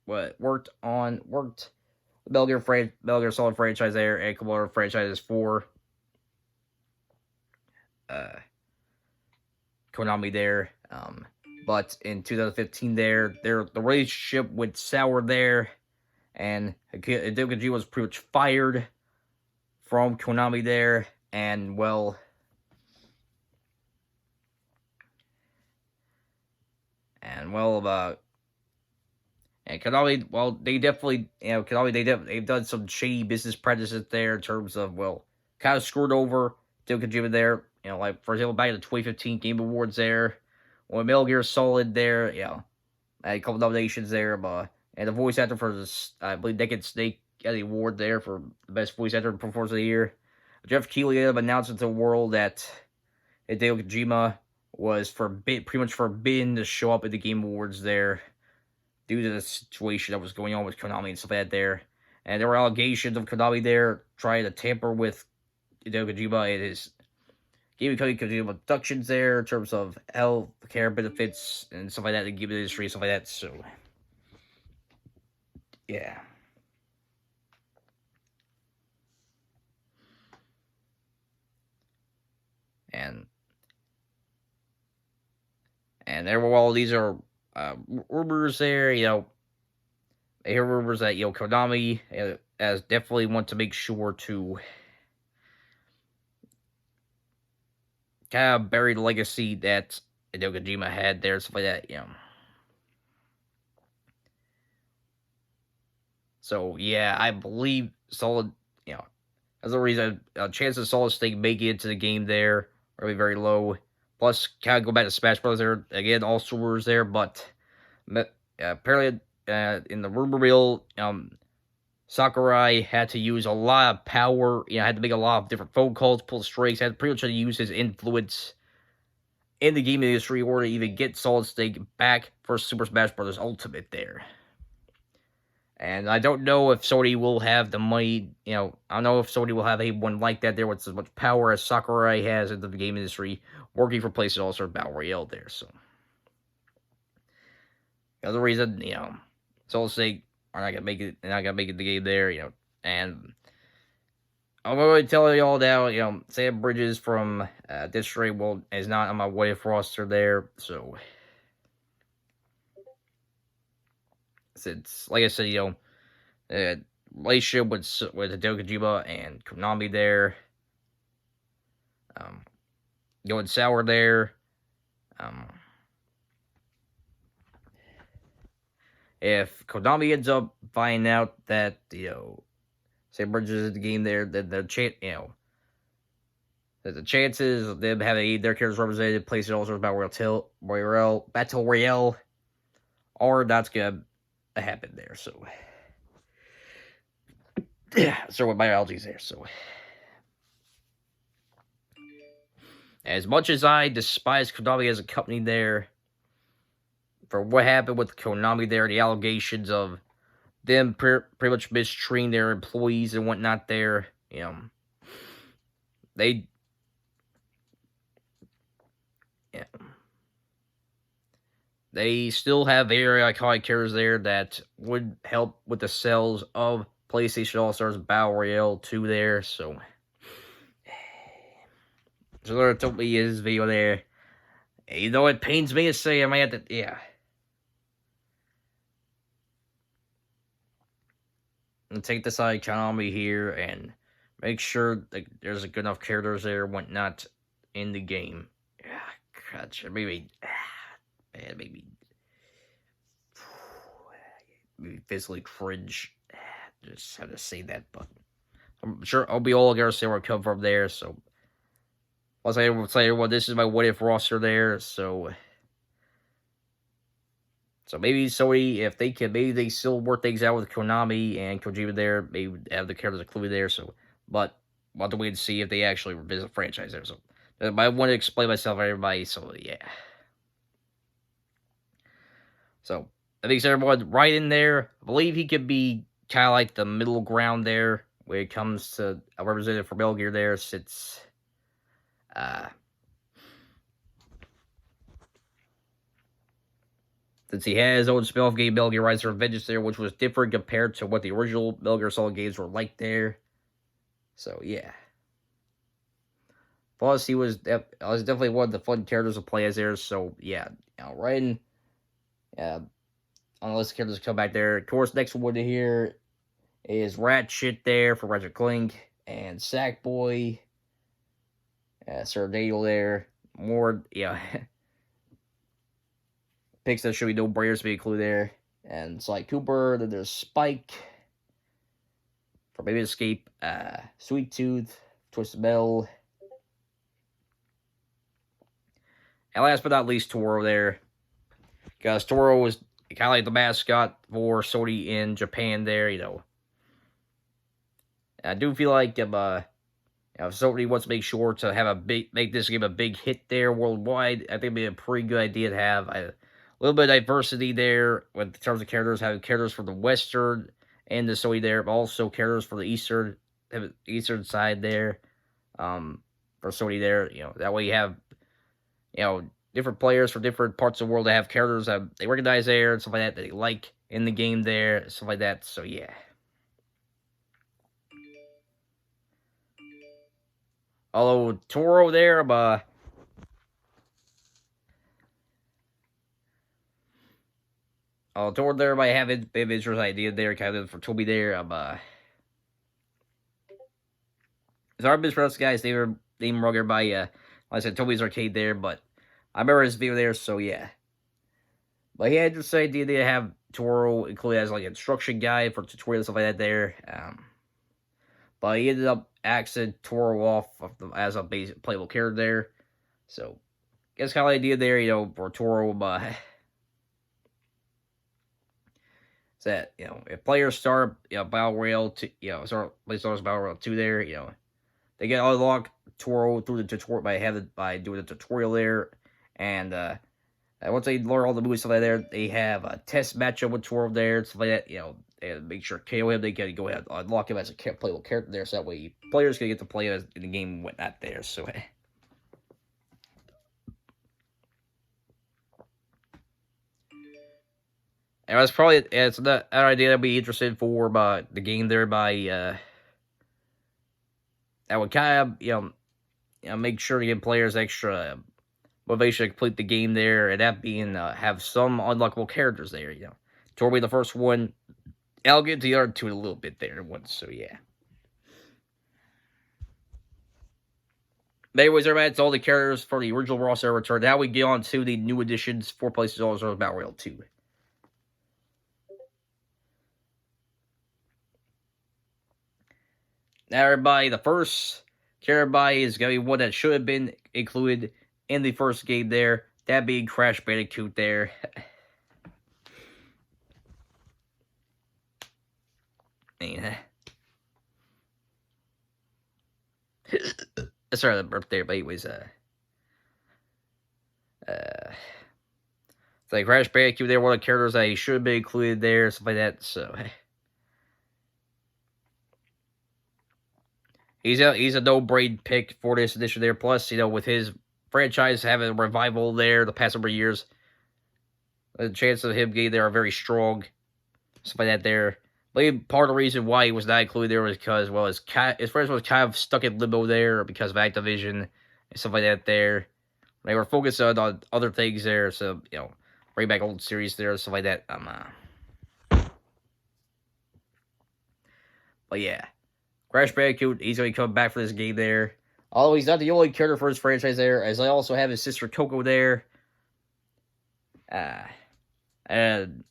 worked the Metal Gear Solid franchise there, and a couple other franchises for Konami there. But in 2015 there, the relationship went sour there, and Hideo Kojima was pretty much fired from Konami there, and Konami, they definitely, they've done some shady business practices there in terms of, kind of screwed over Hideo Kojima there, like, for example, back in the 2015 Game Awards there, when Metal Gear Solid there, had a couple nominations there, and the voice actor for this, I believe Naked Snake got the award there for the best voice actor performance of the year. Jeff Keighley announced to the world that Hideo Kojima was pretty much forbidden to show up at the Game Awards there due to the situation that was going on with Konami and stuff like that there. And there were allegations of Konami there trying to tamper with Hideo Kojima and his gaming company Kojima deductions there in terms of health care benefits and stuff like that in the gaming industry and stuff like that. So, yeah. And there were all these are rumors there, I hear rumors that, Konami as definitely want to make sure to kind of bury the legacy that Hideo Kojima had there, stuff like that, So, yeah, I believe Solid, as a reason, chances of Solid Snake making it to the game there are really very low. Plus, kind of go back to Smash Bros. There again, also rumors there, but apparently in the rumor mill, Sakurai had to use a lot of power. Had to make a lot of different phone calls, pull strings, had pretty much to use his influence in the game industry in order to even get Solid Snake back for Super Smash Bros. Ultimate there. And I don't know if Sony will have the money, I don't know if Sony will have anyone like that there with as much power as Sakurai has in the game industry, working for PlayStation, also Battle Royale there, so. The other reason, Soul Sake are not gonna make it. They're not gonna make it the game there. And I'm going to tell y'all now. Sam Bridges from District is not on my what if roster there. So since, like I said, relationship with Hideo Kojima and Konami there, going sour there. If Konami ends up finding out that Sam Bridges is in the game there, then the chances of them having their characters represented, PlayStation All Stars Battle Royale, are not gonna happen there. So, so with my allergies there. So, as much as I despise Konami as a company there, for what happened with Konami there, the allegations of them pretty much mistreating their employees and whatnot there, they. Yeah. They still have very iconic characters there that would help with the sales of PlayStation All Stars Battle Royale 2 there. So there told me his video there. It pains me to say I might have to, and take this out of Konami here and make sure that there's good enough characters there, whatnot, in the game. Yeah, gosh, maybe physically cringe. Just have to say that, but I'm sure I'll be all gonna say where I come from there. So I'll say, this is my what if roster there. So maybe Sony, if they can, maybe they still work things out with Konami and Kojima there. Maybe have the characters included there. So, but we'll have to wait and see if they actually revisit the franchise there. So I want to explain myself to everybody. So yeah. So I think everyone right in there. I believe he could be kind of like the middle ground there when it comes to a representative for Metal Gear there, since he has his own spin-off game, Metal Gear Rise of Vengeance there, which was different compared to what the original Metal Gear Solid games were like there. So yeah. Plus, he was definitely one of the fun characters to play as there. So yeah, right in, on the list of characters to come back there. Of course, next one here is Ratchet there for Ratchet Clank, and Sackboy, Sir Daniel there. More, picks that should be no brainers to be included there. And Sly Cooper, then there's Spike for Baby Escape, Sweet Tooth, Twisted Metal, and last but not least, Toro there. Because Toro was kind of like the mascot for Sony in Japan there, I do feel like if Sony wants to make sure to make this game a big hit there worldwide, I think it'd be a pretty good idea to have a little bit of diversity there in terms of characters, having characters from the Western and the Sony there, but also characters for the Eastern side there, for Sony there. That way you have, different players from different parts of the world that have characters that they recognize there and stuff like that they like in the game there, stuff like that. So yeah. Although Toro there, Toro there might have a bit of interest idea there, kind of for Toby there. It's our business guys. They were named Rugger by like I said, Toby's Arcade there, but I remember his video there, so yeah. But he had this idea to have Toro included as like an instruction guide for tutorials, stuff like that there. But he ended up axing Toro off as a basic playable character there. So, guess kind of idea there, for Toro, is that, if players start, Battle Royale, start PlayStation Battle Royale 2 there, they get unlocked Toro through the tutorial by doing the tutorial there. And once they learn all the moves, stuff like that, they have a test matchup with Toro there, stuff like that, and make sure KO him, they can go ahead and unlock him as a playable character there, so that way players can get to play in the game and whatnot there, so And that's probably it's that idea I'd be interested for by the game there by that would kind of make sure to give players extra motivation to complete the game there, and that being have some unlockable characters there. Thorgi the first one. I'll get to the other two in a little bit there once. So yeah. But anyways, everybody, that's all the characters for the original roster return. Now we get on to the new additions for PlayStation All-Stars Battle Royale 2. Now, everybody, the first character is going to be one that should have been included in the first game there. That being Crash Bandicoot there. Man. Sorry, the birthday, but anyways, it's like Crash Bandicoot there, one of the characters that should have been included there, stuff like that, so. He's a no-brain pick for this edition there. Plus, with his franchise having a revival there the past number of years, the chances of him getting there are very strong. Stuff like that there. But part of the reason why he was not included there was because, well, his friends was kind of stuck in limbo there because of Activision and stuff like that there. They were focused on other things there, so, bring back old series there, stuff like that. But yeah. Crash Bandicoot, he's going to come back for this game there. Although he's not the only character for his franchise there, as I also have his sister Coco there. And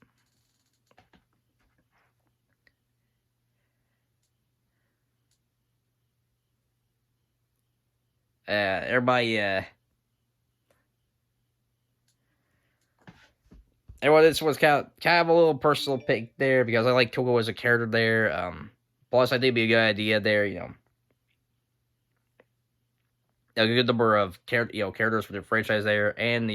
everybody, everyone, this was kind of a little personal pick there because I like Coco as a character there. Plus, I think it'd be a good idea there, a good number of characters for the franchise there, and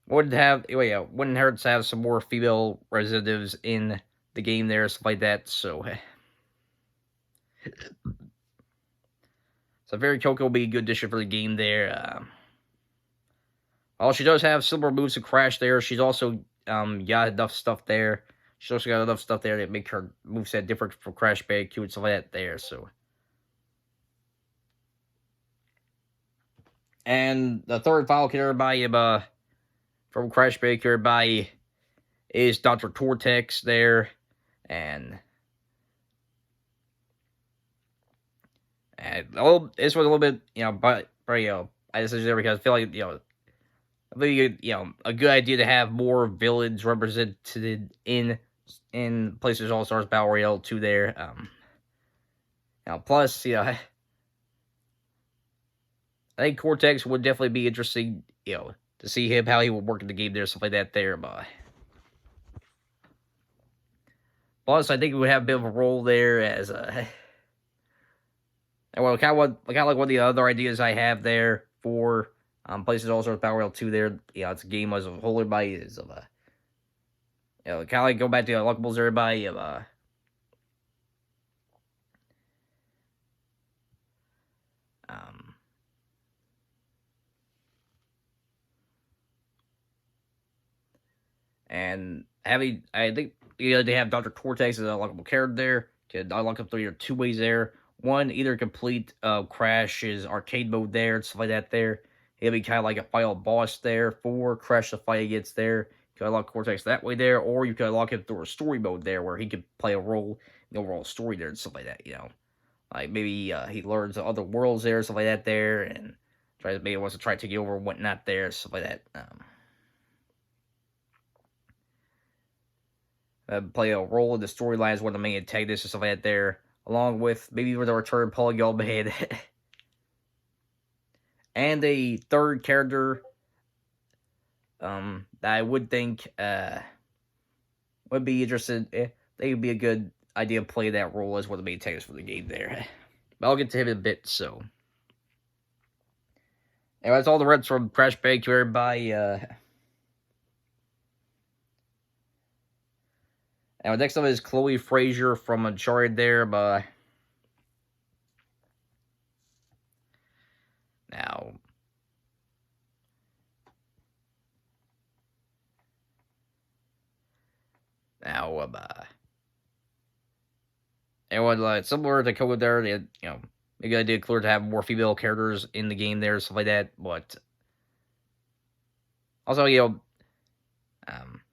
wouldn't hurt to have some more female representatives in the game there, stuff like that. So, Very Coco will be a good addition for the game there. While she does have similar moves to Crash there, she's also got enough stuff there. She's also got enough stuff there to make her moveset different from Crash Bandicoot and stuff like that there. So. And the third final character by from Crash Bandicoot by is Dr. Tortex there, and this was a little bit but I decided there because I feel like I think a good idea to have more villains represented in PlayStation All Stars Battle Royale 2 there. Plus I think Cortex would definitely be interesting, to see him, how he would work in the game there, stuff like that there. But plus, I think he would have a bit of a role there as kind of like one of the other ideas I have there for PlayStation All Stars Battle Royale 2 there. It's a game as a whole. Everybody is kind of like go back to Unlockables. Everybody and I think they have Dr. Cortex as an unlockable character there. Can unlock up through two ways there. One, either complete Crash's arcade mode there and stuff like that there. He'll be kind of like a final boss there for Crash to fight against there. You can unlock Cortex that way there, or you can unlock him through a story mode there where he could play a role in the overall story there and stuff like that, Like maybe he learns other worlds there, stuff like that there, and maybe wants to try to take over and whatnot there, stuff like that. Play a role in the storyline as one of the main antagonists and stuff like that there, along with maybe with a return Polygon Man. And a third character that I would think would be interested. They would be a good idea to play that role as one of the main antagonists for the game there. But I'll get to him in a bit, so. Anyway, that's all the reds from Crash Bandicoot by Now, next up is Chloe Frazier from Uncharted there, but now Now, and like similar to Code there, they, maybe I did clear to have more female characters in the game there, stuff like that. But also,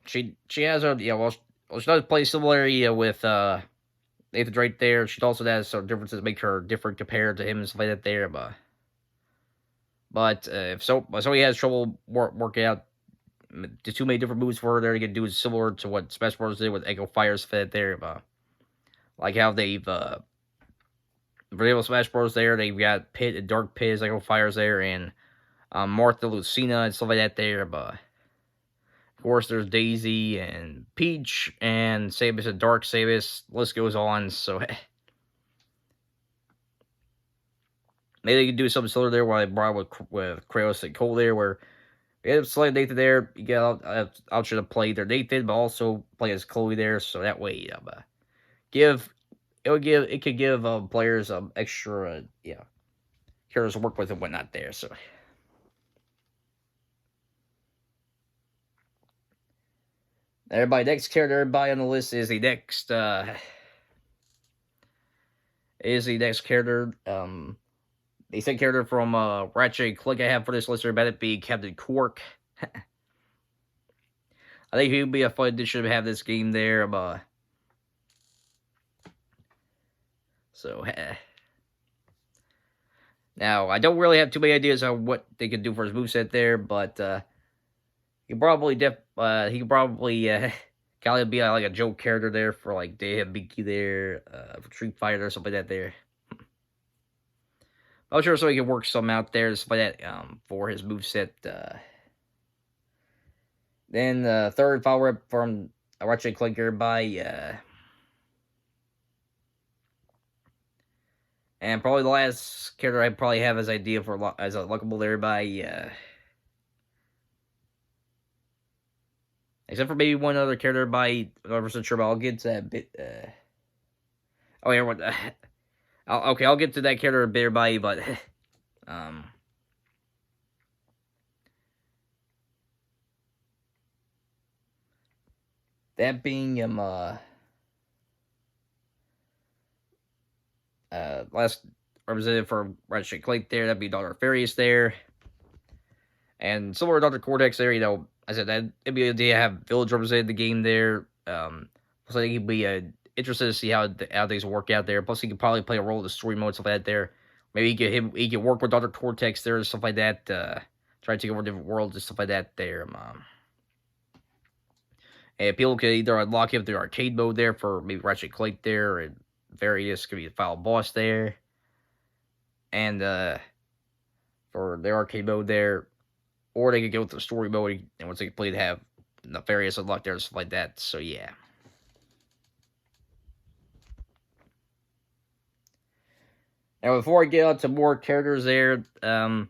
she has a she does play similarly with Nathan Drake there. She also has some differences make her different compared to him and stuff like that there. But if Sony has trouble working out the too many different moves for her there, to get do is similar to what Smash Bros did with Echo Fire's Fed there. Like how they've for example, Smash Bros there, they've got Pit and Dark Pit as Echo Fires there, and Martha Lucina and stuff like that there. But of course, there's Daisy and Peach and Samus and Dark Samus. List goes on. So maybe they could do something similar there, where I brought with Kratos and Cole there, where you have Slay Nathan there. You get option to play either Nathan, but also play as Chloe there. So that way, it could give players extra characters to work with and whatnot there. So next character on the list is the next character. The second character from Ratchet & Clank I have for this list here, about it be Captain Quark. I think he would be a fun addition to have this game there. Now I don't really have too many ideas on what they could do for his moveset there, but he could probably kind of be like a joke character there for like Dave Biki there, for Street Fighter or something like that there. I'm sure so he can work some out there, stuff like that, for his moveset. Then the third follower from Ratchet & Clank by and probably the last character I probably have as idea for as a lookable there by except for maybe one other character by I'm not percent sure, but I'll get to that bit. Oh yeah, what? I'll get to that character a bit by, but that being last representative for Ratchet & Clank there, that'd be Dr. Farius there. And similar to Dr. Cortex there, I said that it'd be a good idea to have Village represented the game there. So I think he'd be interested to see how things work out there. Plus, he could probably play a role in the story mode, stuff like that there. Maybe he could work with Dr. Cortex there and stuff like that. Try to take over different worlds and stuff like that there. And people could either unlock him through arcade mode there for maybe Ratchet & Clank there, and various could be a final boss there. And for the arcade mode there, or they could go with the story mode, and once they complete, have Nefarious unlocked there and stuff like that. So yeah. Now before I get on to more characters there, our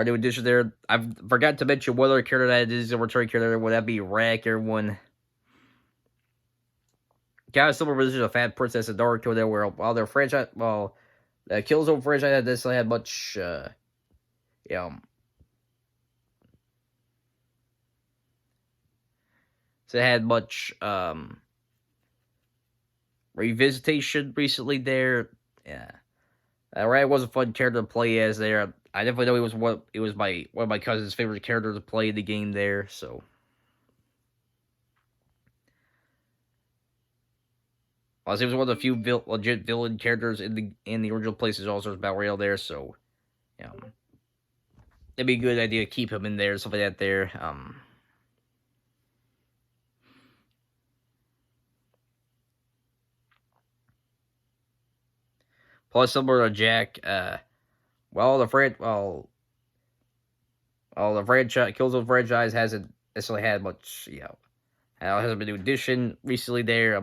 new addition there, I forgot to mention what other character that is a returning character. Would that be Rack, everyone? Kind of similar position of Fat Princess and Naruto there, where while their franchise, the Killzone franchise had this, had much, so it had much revisitation recently there. Yeah, Rad was a fun character to play as there. I definitely know one of my cousin's favorite characters to play in the game there. So. He was one of the few legit villain characters in the original PlayStation All-Stars Battle Royale there, so it'd be a good idea to keep him in there, stuff like that there. Plus, similar to Jack, the franchise Killzone franchise hasn't necessarily had much, hasn't been a new addition recently there.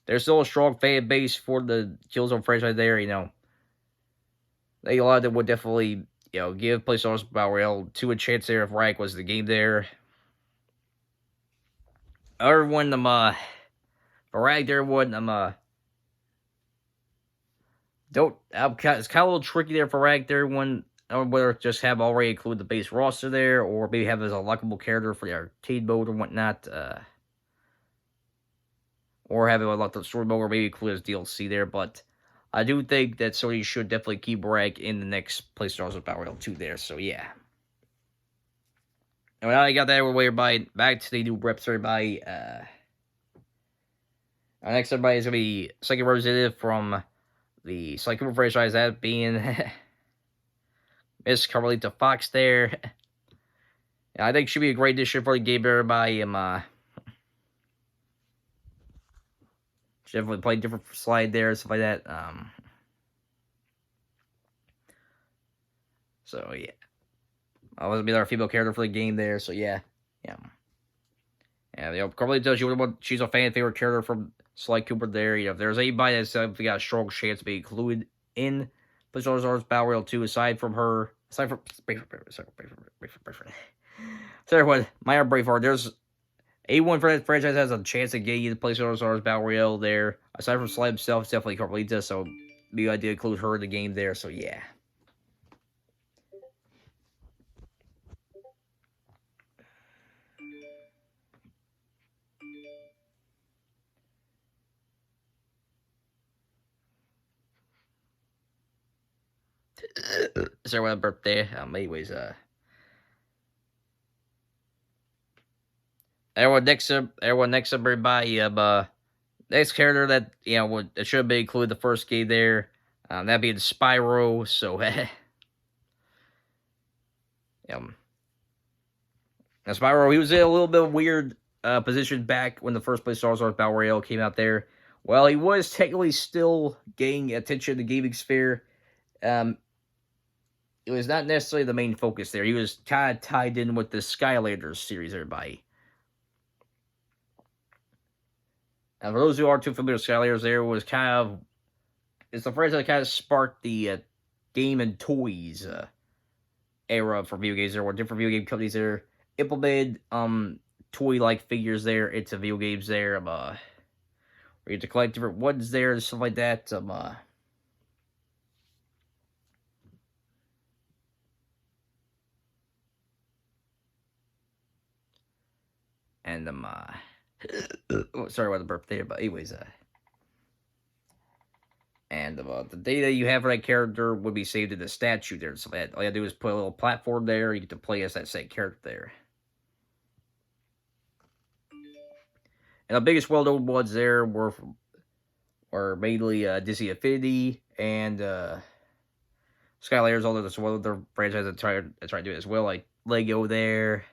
There's still a strong fan base for the Killzone franchise there, I think a lot of them would definitely, give PlayStation Battle Royale a chance there if Rank was the game there. Other one, for Rank there, one, it's kind of a little tricky there for Rank there, one. or whether just have already include the base roster there, or maybe have as a lockable character for the arcade mode or whatnot, or have it unlock the story mode, or maybe include as DLC there. But I do think that Sony should definitely keep Rag in the next PlayStation Battle Royale 2 there. So yeah. And now I got that away by back to the new reps everybody. Our next everybody is gonna be second representative from the Sly Cooper franchise, that being Miss Carmelita Fox there. And I think she'd be a great addition for the game everybody. She definitely played different slide there, stuff like that. So yeah. I was be our female character for the game there, so yeah. And Carmelita, she's a fan favorite character from Sly Cooper there. If there's anybody that's got a strong chance to be included in PlayStation Battle Royale 2, aside from everyone, my Braveheart, there's A1 for that franchise has a chance of getting you the PlayStation Battle Royale there. Aside from Sly himself, it's definitely Carmelita, so it'd be a good idea to include her in the game there, so yeah. Sorry, what a birthday. Anyways, everyone next up, everybody. Next character that it should be included the first game there. That being Spyro. So, now Spyro, he was in a little bit of weird position back when the first place Star Wars Battle Royale came out there. Well, he was technically still gaining attention in the gaming sphere. It was not necessarily the main focus there. He was kind of tied in with the Skylanders series, everybody. And for those who aren't too familiar with Skylanders, it's the phrase that kind of sparked the game and toys era for video games. There were different video game companies there implemented toy-like figures there into video games there. Where you had to collect different ones there and stuff like that. Sorry about the burp there, but anyways, the data you have for that character would be saved in the statue there. So that all you gotta do is put a little platform there. You get to play as that same character there. And the biggest well-known ones there were mainly Disney Infinity and Skylanders. Although there's one other franchise that try to do it as well, like Lego there,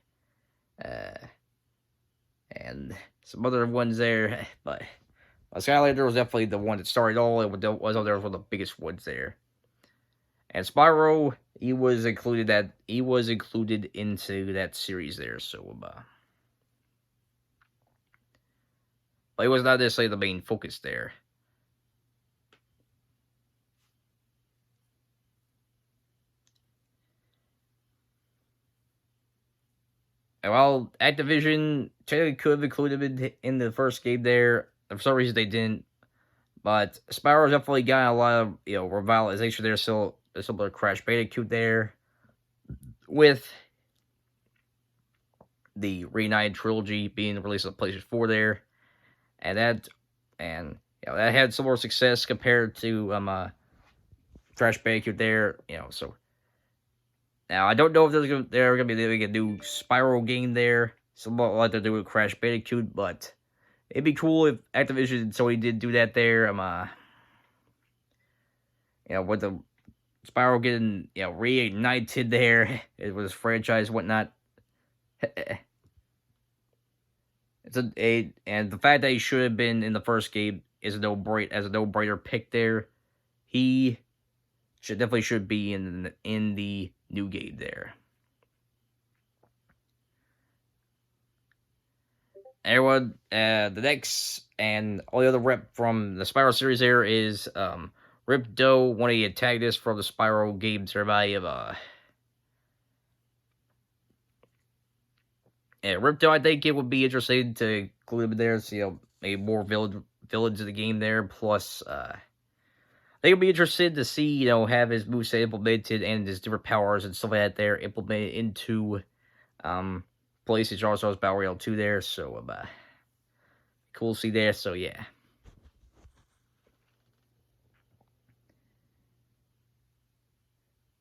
and some other ones there, but Skylander was definitely the one that started all. It was one of the biggest ones there. And Spyro, he was included into that series there. So, but he was not necessarily the main focus there. And while Activision technically could have included him in the first game there, for some reason they didn't. But Spyro's definitely got a lot of revitalization there. Still, there's some Crash Bandicoot there, with the Reunited trilogy being released on PlayStation 4 there, and that had some more success compared to Crash Bandicoot there. So now I don't know if they're gonna be doing a new Spyro game there, somewhat like they're doing with Crash Bandicoot, but it'd be cool if Activision and Sony did do that there. With the Spyro getting reignited there, it was franchise whatnot. And the fact that he should have been in the first game is a no-brainer pick there. He should be in the new game there. Everyone, the next and all the other rep from the Spyro series there is Rip Doe, one of the antagonists from the Spyro games. Everybody Rip Doe, I think it would be interesting to include him there. So, maybe more villains in the game there. Plus, I they would be interested to see, have his moveset implemented and his different powers and stuff like that there implemented into PlayStation All-Stars Battle Royale 2 there. So, cool to see there. So, yeah.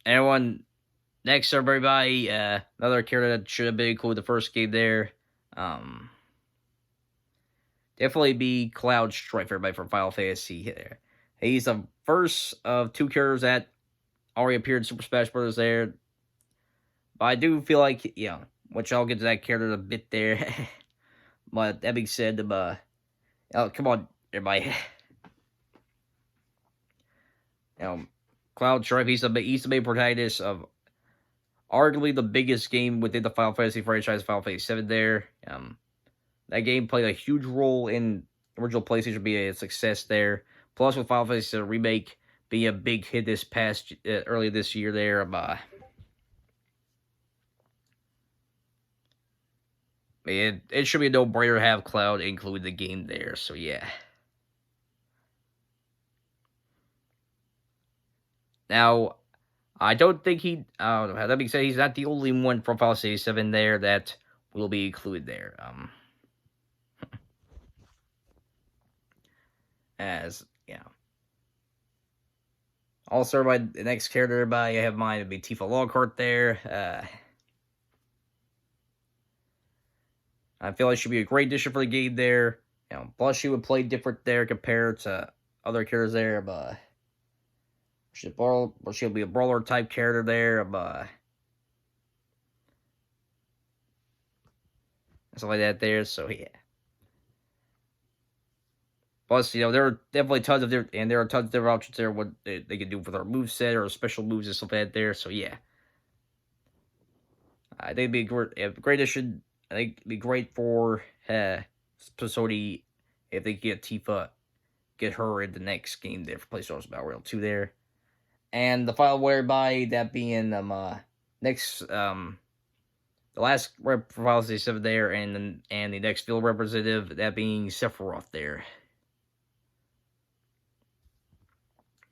Anyone next, everybody? Another character that should have been cool with the first game there. Definitely be Cloud Strife, everybody, from Final Fantasy there. He's the first of two characters that already appeared in Super Smash Bros. There. But I do feel like, which I'll get to that character in a bit there. But that being said, oh, come on, everybody. Cloud Strife, he's the main protagonist of arguably the biggest game within the Final Fantasy franchise, Final Fantasy VII there. That game played a huge role in original PlayStation being a success there. Plus, with Final Fantasy VII Remake being a big hit this past early this year there, it should be a no-brainer to have Cloud include the game there. So yeah. Now, I don't think that being said, he's not the only one from Final Fantasy VII there that will be included there. As also, the next character I have mine would be Tifa Lockhart there. I feel like she'd be a great addition for the game there. Plus she would play different there compared to other characters there. She'll be a brawler type character there. Stuff like that there. So yeah. Plus, there are definitely tons of different options there. What they can do with their moveset or special moves and stuff like that there. So yeah. I think it'd be a great addition. I think it'd be great for Sony if they get Tifa, get her in the next game there for PlayStation Battle Royale 2 there. And the final whereby that being next the last rep for Final Fantasy 7 there, and the next field representative that being Sephiroth there.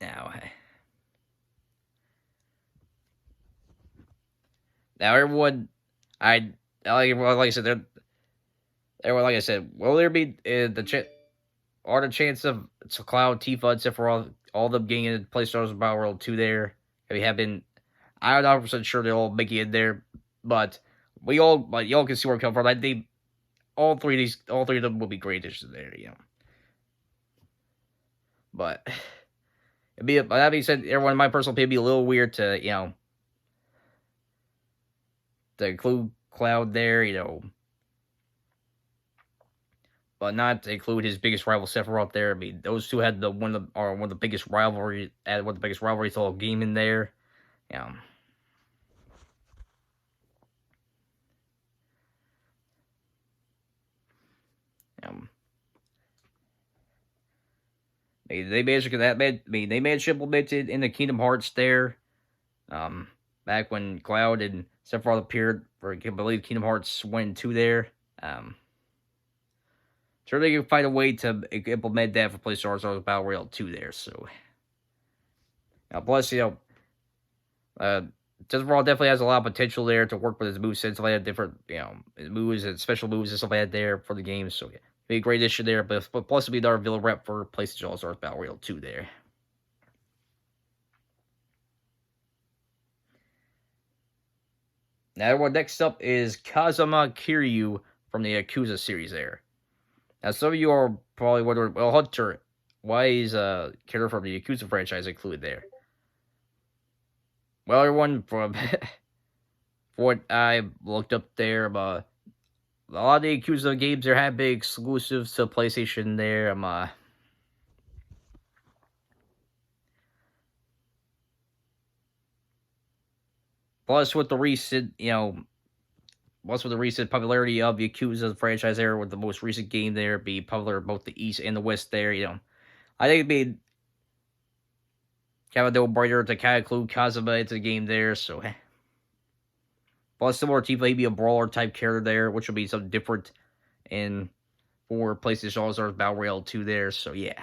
Now everyone, like I said, like I said, will there be the chance of Cloud, Tifa, and Sephiroth, all of them getting into PlayStation Battle Royale 2 there? I'm not 100% sure they'll all make it in there, but y'all can see where I'm coming from. I think all three of them will be great additions there, But that being said, everyone, in my personal opinion, it'd be a little weird to to include Cloud there, but not to include his biggest rival Sephiroth there. Those two had one of the biggest rivalries to all gaming there. They managed to implement it in the Kingdom Hearts there. Back when Cloud and Sephiroth appeared for, I believe, Kingdom Hearts 1 and 2 there. Sure, they can find a way to implement that for PlayStation Stars Battle Royale 2 there. So, plus, Sephiroth definitely has a lot of potential there to work with his movesets, like that, different, moves and special moves and stuff like that there for the game. So, yeah, be a great issue there. But plus, it'll be another villain rep for PlayStation All Stars Battle Royale 2 there. Now, next up is Kazuma Kiryu from the Yakuza series there. Now, some of you are probably wondering, well, Hunter, why is a character from the Yakuza franchise included there? Well, everyone, from what I looked up there, a lot of the Yakuza games there have been exclusives to PlayStation there. Plus, with the recent, popularity of Yakuza franchise there, with the most recent game there be popular both the East and the West there, I think it'd be kind of a no-brainer to kind of include Kazuma into the game there, so. Plus, similar to Tifa, he'd be a brawler type character there, which will be something different for PlayStation All Stars Battle Royale 2 there, so yeah.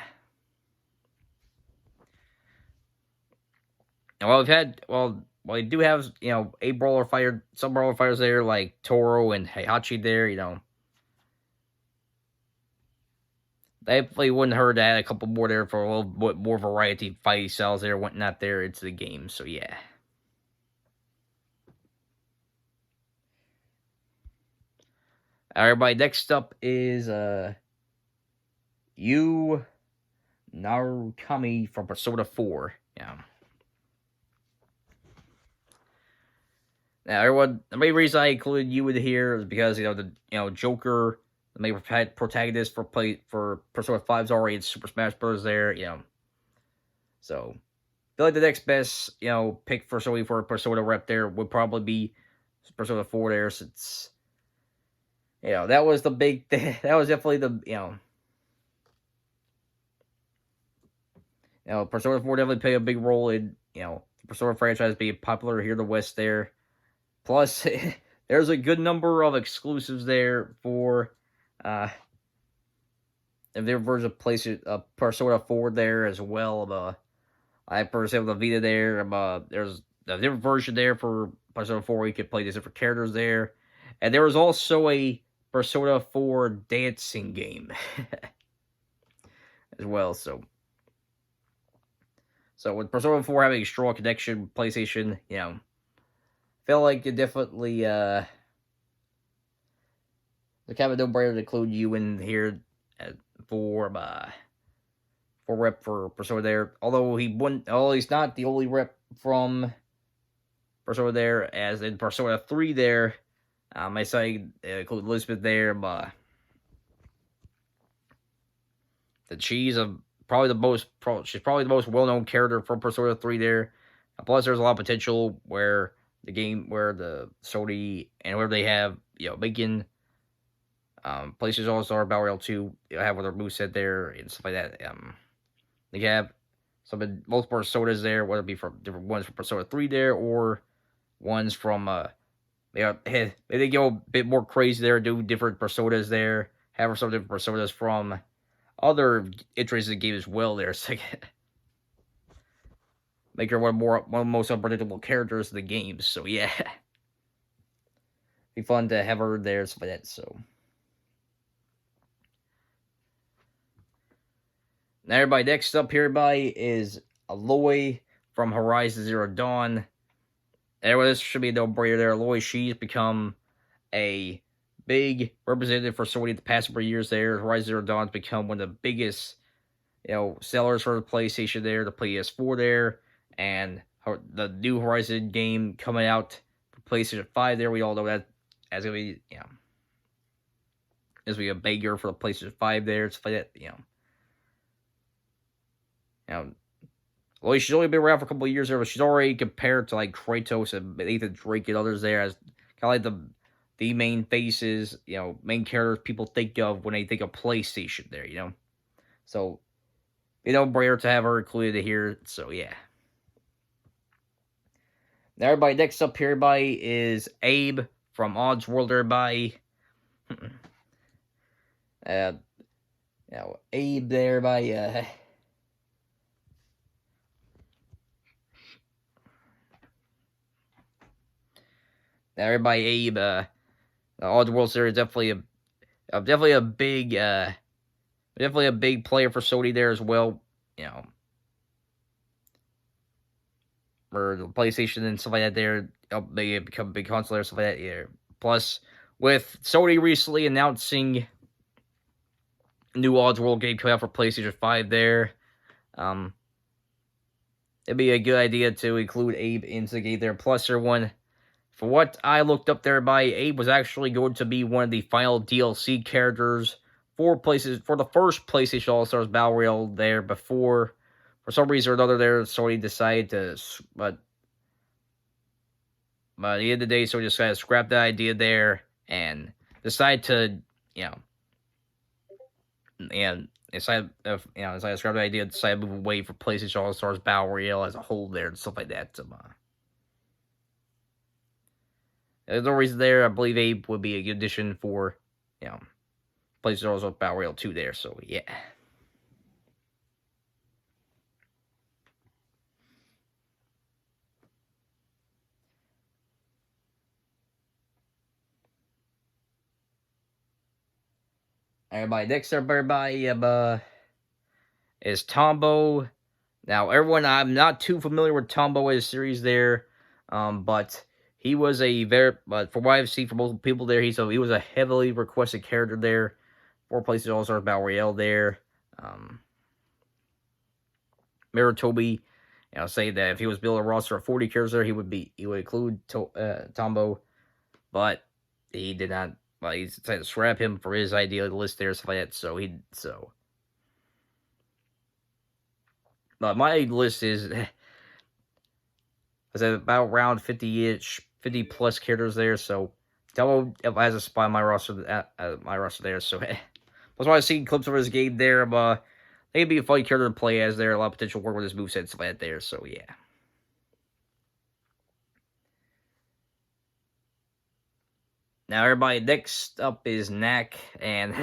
And we do have a brawler fighter, some brawler fighters there like Toro and Heihachi there. They definitely wouldn't hurt to add a couple more there for a little bit more variety of fighting styles there, whatnot there into the game. So yeah. Everybody, next up is Yu Narukami from Persona 4. Yeah. Now, everyone, the main reason I included you in here is because Joker, the main protagonist for Persona 5 is already in Super Smash Bros. There, so I feel like the next best pick for Sony for Persona rep there would probably be Persona 4 there, since that was the big that was definitely the Persona 4 definitely played a big role in the Persona franchise being popular here in the West there. Plus, there's a good number of exclusives there for their version of PlayStation, Persona 4 there as well. I personally have the Vita there. There's a different version there for Persona 4. You could play these different characters there. And there was also a Persona 4 dancing game as well. So with Persona 4 having a strong connection with PlayStation, feel like it definitely the kind of no-brainer to include you in here for rep for Persona there. Although he's not the only rep from Persona there, as in Persona 3 there. I say include Elizabeth there, but she's probably the most well-known character from Persona 3 there. Plus, there's a lot of potential where the Sony and where they have making PlayStation All-Star Battle Royale 2 have with their moveset there and stuff like that. They have multiple Personas there, whether it be from different ones from Persona 3 there or ones from they go a bit more crazy there, do different Personas there, have some different Personas from other entries in the game as well there. So make her one of the most unpredictable characters in the game. So yeah. Be fun to have her there for that. So now, everybody, next up here, everybody, is Aloy from Horizon Zero Dawn. Everyone, this should be a no-brainer there. Aloy, she's become a big representative for Sony the past couple years there. Horizon Zero Dawn's become one of the biggest, sellers for the PlayStation there, the PS4 there, and the new Horizon game coming out for PlayStation 5 there. We all know that as going to be, as we a banger for the PlayStation 5 there, stuff like that, Well, she's only been around for a couple of years there, but she's already compared to like Kratos and Nathan Drake and others there as kind of like the main faces, main characters people think of when they think of PlayStation there, So, rare to have her included here, so yeah. Now, everybody, next up here, everybody, is Abe from Oddworld, everybody. Abe there, everybody, everybody, Abe, the Oddworld series definitely a big player for Sony there as well. For the PlayStation and stuff like that there, they become a big console or stuff like that. Yeah. Plus, with Sony recently announcing a new Oddworld game coming out for PlayStation 5 there, it'd be a good idea to include Abe into the game there. Plus, everyone, for what I looked up there, Abe was actually going to be one of the final DLC characters for the first PlayStation All-Stars Battle Royale there before, for some reason or another there, Sony decided to, but at the end of the day, Sony decided to scrap that idea there and decide to, and decided to scrap the idea, decided to move away from PlayStation All-Stars Battle Royale as a whole there and stuff like that. So, there's no reason there. I believe Abe would be a good addition for, PlayStation All-Stars Battle Royale 2 there. So, yeah. Everybody, next up, everybody, is Tombo. Now, everyone, I'm not too familiar with Tombo as series there, but he was but from what I've seen from multiple people there, he was a heavily requested character there for PlayStation All-Stars Battle Royale there. Toby, say that if he was building a roster of 40 characters there, he would include Tombo, but he did not. Well, he decided to scrap him for his idea of the list there, stuff like that. But my list is about around 50-ish, 50 plus characters there. So Tombo has a spot on my roster, there. So that's why I've seen clips of his game there. I think it'd be a funny character to play as there. A lot of potential work with his moveset, stuff like that there. So yeah. Now, everybody, next up is Knack, and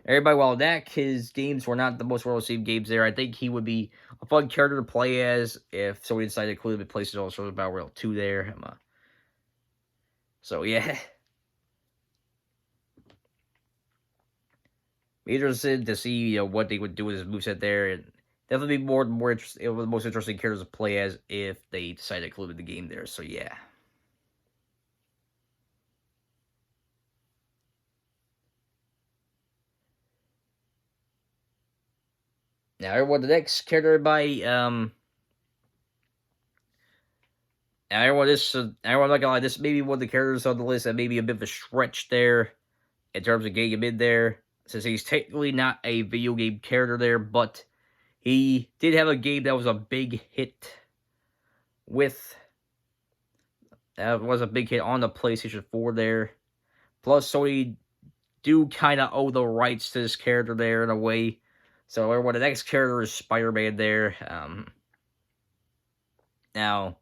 everybody, while Knack, his games were not the most well-received games there, I think he would be a fun character to play as if somebody decided to include him in PlayStation All-Stars Battle Royale 2 there. So, yeah. Be interested to see what they would do with his moveset there, and definitely be more interesting. It was the most interesting characters to play as if they decided to include him in the game there, so yeah. Now, everyone, the next character, everybody, everyone, everyone, not gonna lie, this may be one of the characters on the list that may be a bit of a stretch there in terms of getting him in there, since he's technically not a video game character there, but he did have a game that was a big hit on the PlayStation 4 there. Plus, Sony do kind of owe the rights to this character there in a way. So, everyone, the next character is Spider-Man there. Now,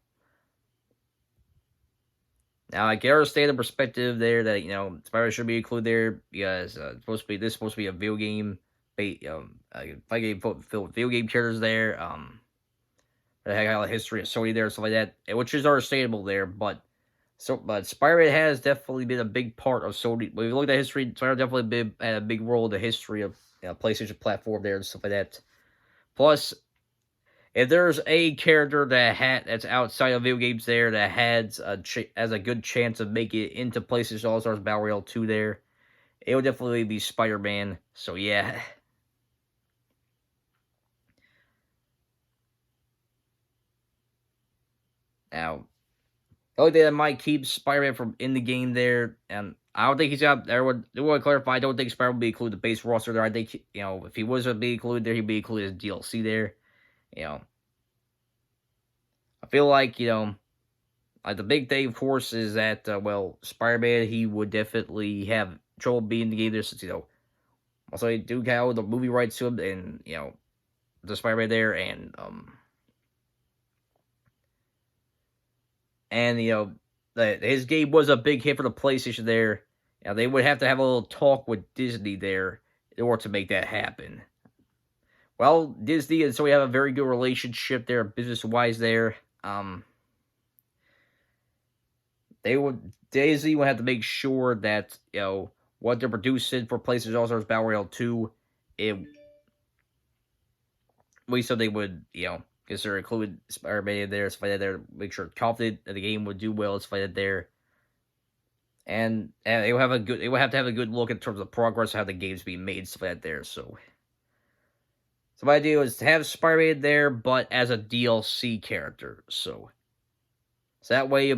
I can understand the perspective there that Spider-Man should be included there because this is supposed to be a video game, fight game filled with video game characters there. That had a history of Sony there, stuff like that, which is understandable there. But Spider-Man has definitely been a big part of Sony. When you look at history, Spider-Man definitely had a big role in the history of PlayStation platform there and stuff like that. Plus, if there's a character that's outside of video games there that has a good chance of making it into PlayStation All-Stars Battle Royale 2 there, it would definitely be Spider-Man. So yeah. Now, the only thing that might keep Spider-Man from in the game there, and I don't think he's got. I want to clarify. I don't think Spider-Man will be included in the base roster there. I think if he was to be included there, he'd be included as DLC there. I feel like like the big thing, of course, is that Spider-Man, he would definitely have trouble being in the game there since also they do have the movie rights to him and the Spider-Man there and his game was a big hit for the PlayStation there. They would have to have a little talk with Disney there in order to make that happen. Well, Disney and Sony have a very good relationship there, business-wise there. Disney would have to make sure that what they're producing for PlayStation All-Stars Battle Royale 2, so they would consider including Spider-Man in there, stuff like that there, make sure confident that the game would do well, stuff like that there. And they would have to have a good look in terms of progress of how the game's being made, stuff like that there. So my idea is to have Spider-Man there, but as a DLC character. So that way you'll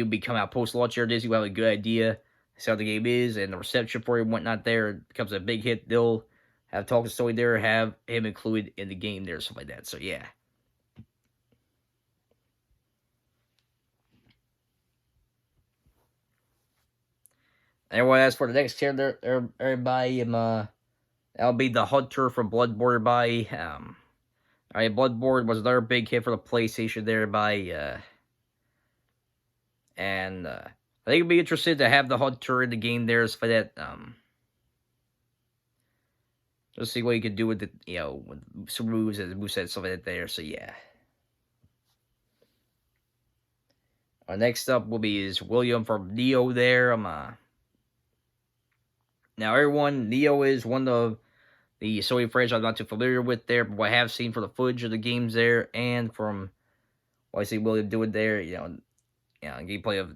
become out post-launch here. Disney will have a good idea how the game is and the reception for it and whatnot there. It becomes a big hit. They'll have talk to Sony there, have him included in the game there, stuff like that. So yeah. Everyone asks for the next character, everybody, that'll be the Hunter from Bloodborne by, alright, Bloodborne was another big hit for the PlayStation there by, and, I think it'd be interesting to have the Hunter in the game there, for that, just see what you can do with the, with some moves and moveset, stuff like that there, so yeah. Next up will be William from Neo there, Now, everyone, Neo is one of the Sony franchise I'm not too familiar with there, but what I have seen from the footage of the games there, and from what I see William doing there, gameplay of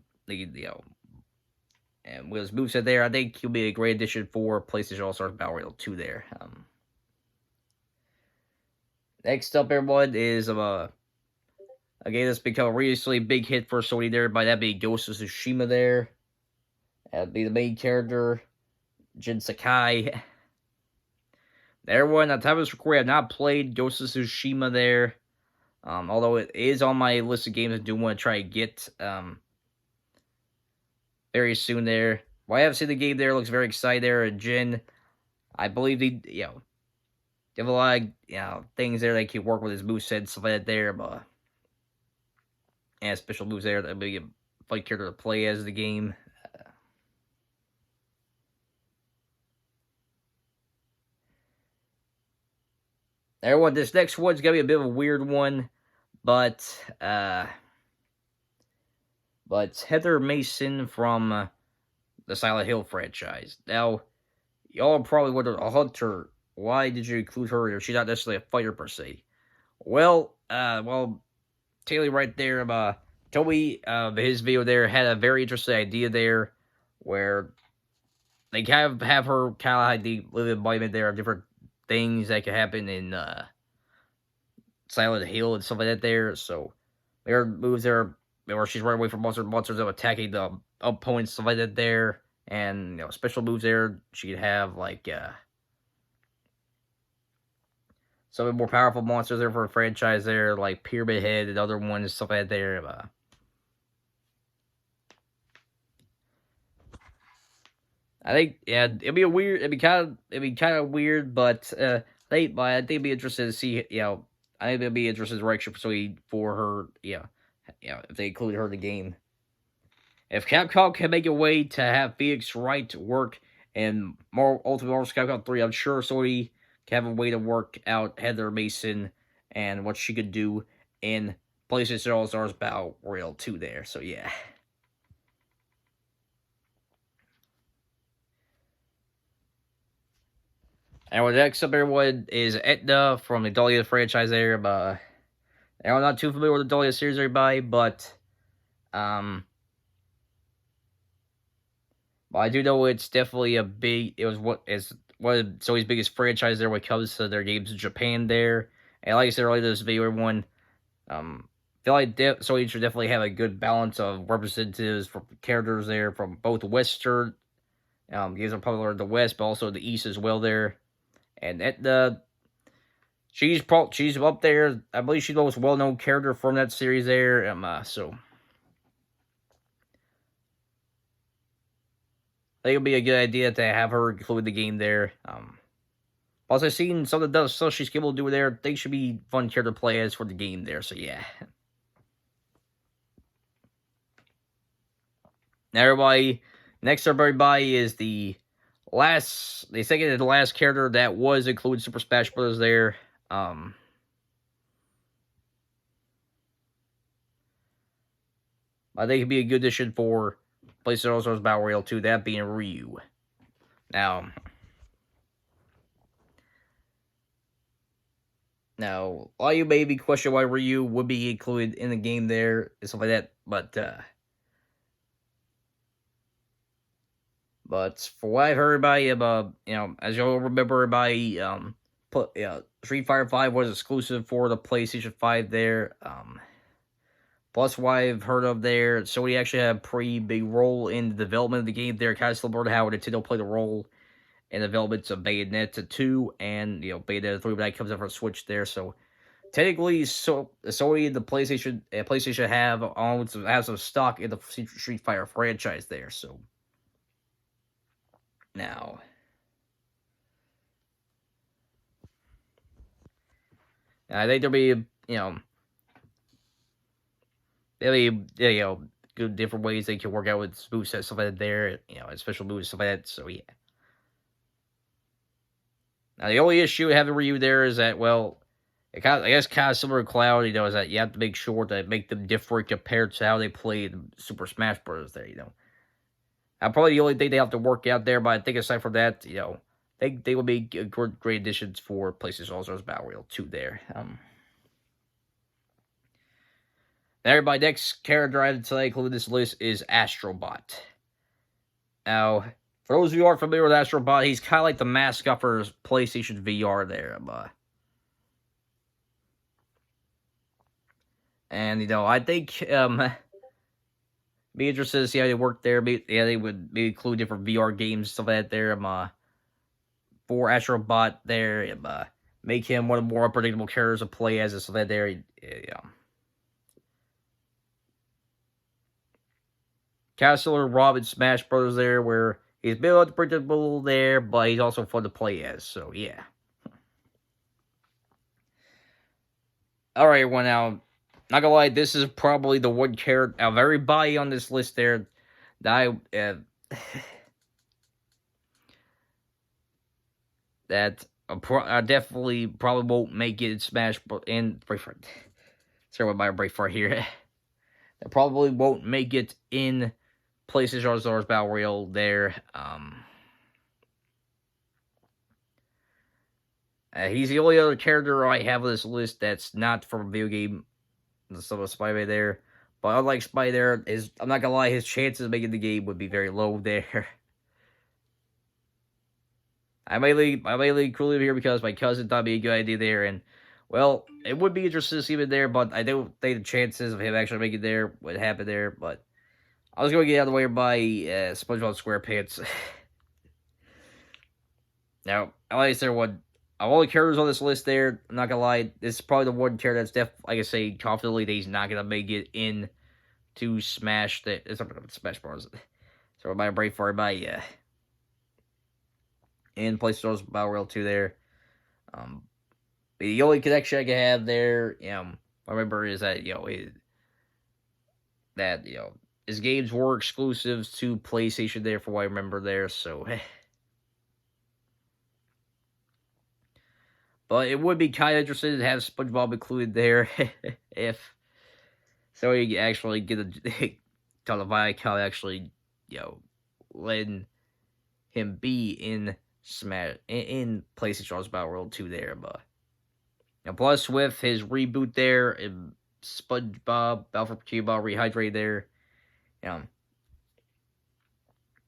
and Will's moveset there, I think he'll be a great addition for PlayStation All-Stars Battle Royale 2 there. Next up, everyone, is a game that's become a recently big hit for Sony there, by that being Ghost of Tsushima there. That'd be the main character, Jin Sakai. Everyone, at the time of this recording, I have not played Ghost of Tsushima there. Although it is on my list of games I do want to try to get very soon there. Well, I have seen the game there, looks very exciting there. And Jin, I believe he, they have a lot of, things there that can work with his moveset and stuff like that there, but and special moves there that'll be a fun character to play as the game. Everyone, this next one's gonna be a bit of a weird one, but Heather Mason from the Silent Hill franchise. Now, y'all probably wonder, a hunter, why did you include her? She's not necessarily a fighter per se. Well, Taylor right there, Toby, his video there had a very interesting idea there, where they kind of have her kind of like the little embodiment there of different things that can happen in Silent Hill and stuff like that there. So there are moves there where she's running away from monsters of attacking the opponents, stuff like that there. And special moves there, she could have like some of the more powerful monsters there for a franchise there, like Pyramid Head and other ones, stuff like that there. I think it'd be kind of weird, but I think it'd be interesting to see. I think it'd be interesting direction for her. If they include her in the game. If Capcom can make a way to have Phoenix Wright work in Ultimate Marvel Capcom 3, I'm sure Sony can have a way to work out Heather Mason and what she could do in PlayStation All-Stars Battle Royale 2 there. So, yeah. And what next up, everyone, is Etna from the Dahlia franchise there. I'm not too familiar with the Dahlia series, everybody, but I do know it's definitely it was one of Sony's biggest franchise there when it comes to their games in Japan there. And like I said earlier in this video, everyone, feel like Sony should definitely have a good balance of representatives from characters there from both Western games are popular in the West, but also the East as well there. And she's up there. I believe she's the most well-known character from that series there. So I think it'll be a good idea to have her include the game there. Plus, I've seen some of the stuff she's able to do there. I think should be fun character to play as for the game there. So yeah. Now, everybody, next up, everybody, is the second and the last character that was included Super Smash Bros. There. I think it'd be a good addition for PlayStation All-Stars Battle Royale 2, that being Ryu. Now, a lot of you may be questioning why Ryu would be included in the game there and stuff like that, but for what I've heard by as y'all remember, everybody, Street Fighter 5 was exclusive for the PlayStation 5 there. Plus, what I've heard of there, Sony actually had a pretty big role in the development of the game there, kind of similar to how Nintendo played a role in the development of Bayonetta 2 and Bayonetta 3, but that comes out for Switch there. So technically, Sony and the PlayStation have some stock in the Street Fighter franchise there. So now, I think there'll be good different ways they can work out with movesets, stuff like that there, and special moves, stuff like that. So yeah. Now the only issue having Ryu there is that, well, I guess kind of similar to Cloud, is that you have to make sure to make them different compared to how they played Super Smash Bros. There, Probably the only thing they have to work out there, but I think aside from that, they will be great additions for PlayStation All-Stars Battle Royale 2 there. Everybody, next character I have to include in this list is Astrobot. Now, for those of you who aren't familiar with Astrobot, he's kind of like the mascot for PlayStation VR there. And, I think be interested to see how they work there. They would maybe include different VR games, stuff like that there. For Astrobot there, make him one of the more unpredictable characters to play as, and stuff like that there. Yeah. Kind of similar to Rob in Smash Brothers there, where he's a bit unpredictable there, but he's also fun to play as. So yeah. All right, everyone. Now, not gonna lie, this is probably the one character out of everybody on this list there that I definitely probably won't make it in Smash and Braveheart. Sorry about my Braveheart here. That probably won't make it in PlayStation All-Stars Battle Royale there. He's the only other character I have on this list that's not from a video game. Some of Spy there. But unlike Spy there, I'm not gonna lie, his chances of making the game would be very low there. I mainly include him here because my cousin thought it'd be a good idea there, and well, it would be interesting to see him there, but I don't think the chances of him actually making it there would happen there. But I was going to get out of the way by SpongeBob SquarePants. Now, like I said, of all the characters on this list there, I'm not going to lie, this is probably the one character that's like I say, confidently that he's not going to make it in to Smash. It's not Smash Bros. So, my brain for everybody, in PlayStation Battle Royale 2 there. The only connection I can have there, I remember is that, his games were exclusives to PlayStation there, for what I remember there, so. But it would be kind of interesting to have SpongeBob included there, if so you actually get a ton of Viacom actually, letting him be in Smash in PlayStation Battle Royale 2 there, but. And plus, with his reboot there, and SpongeBob, Battle for Cuba, Rehydrate there, for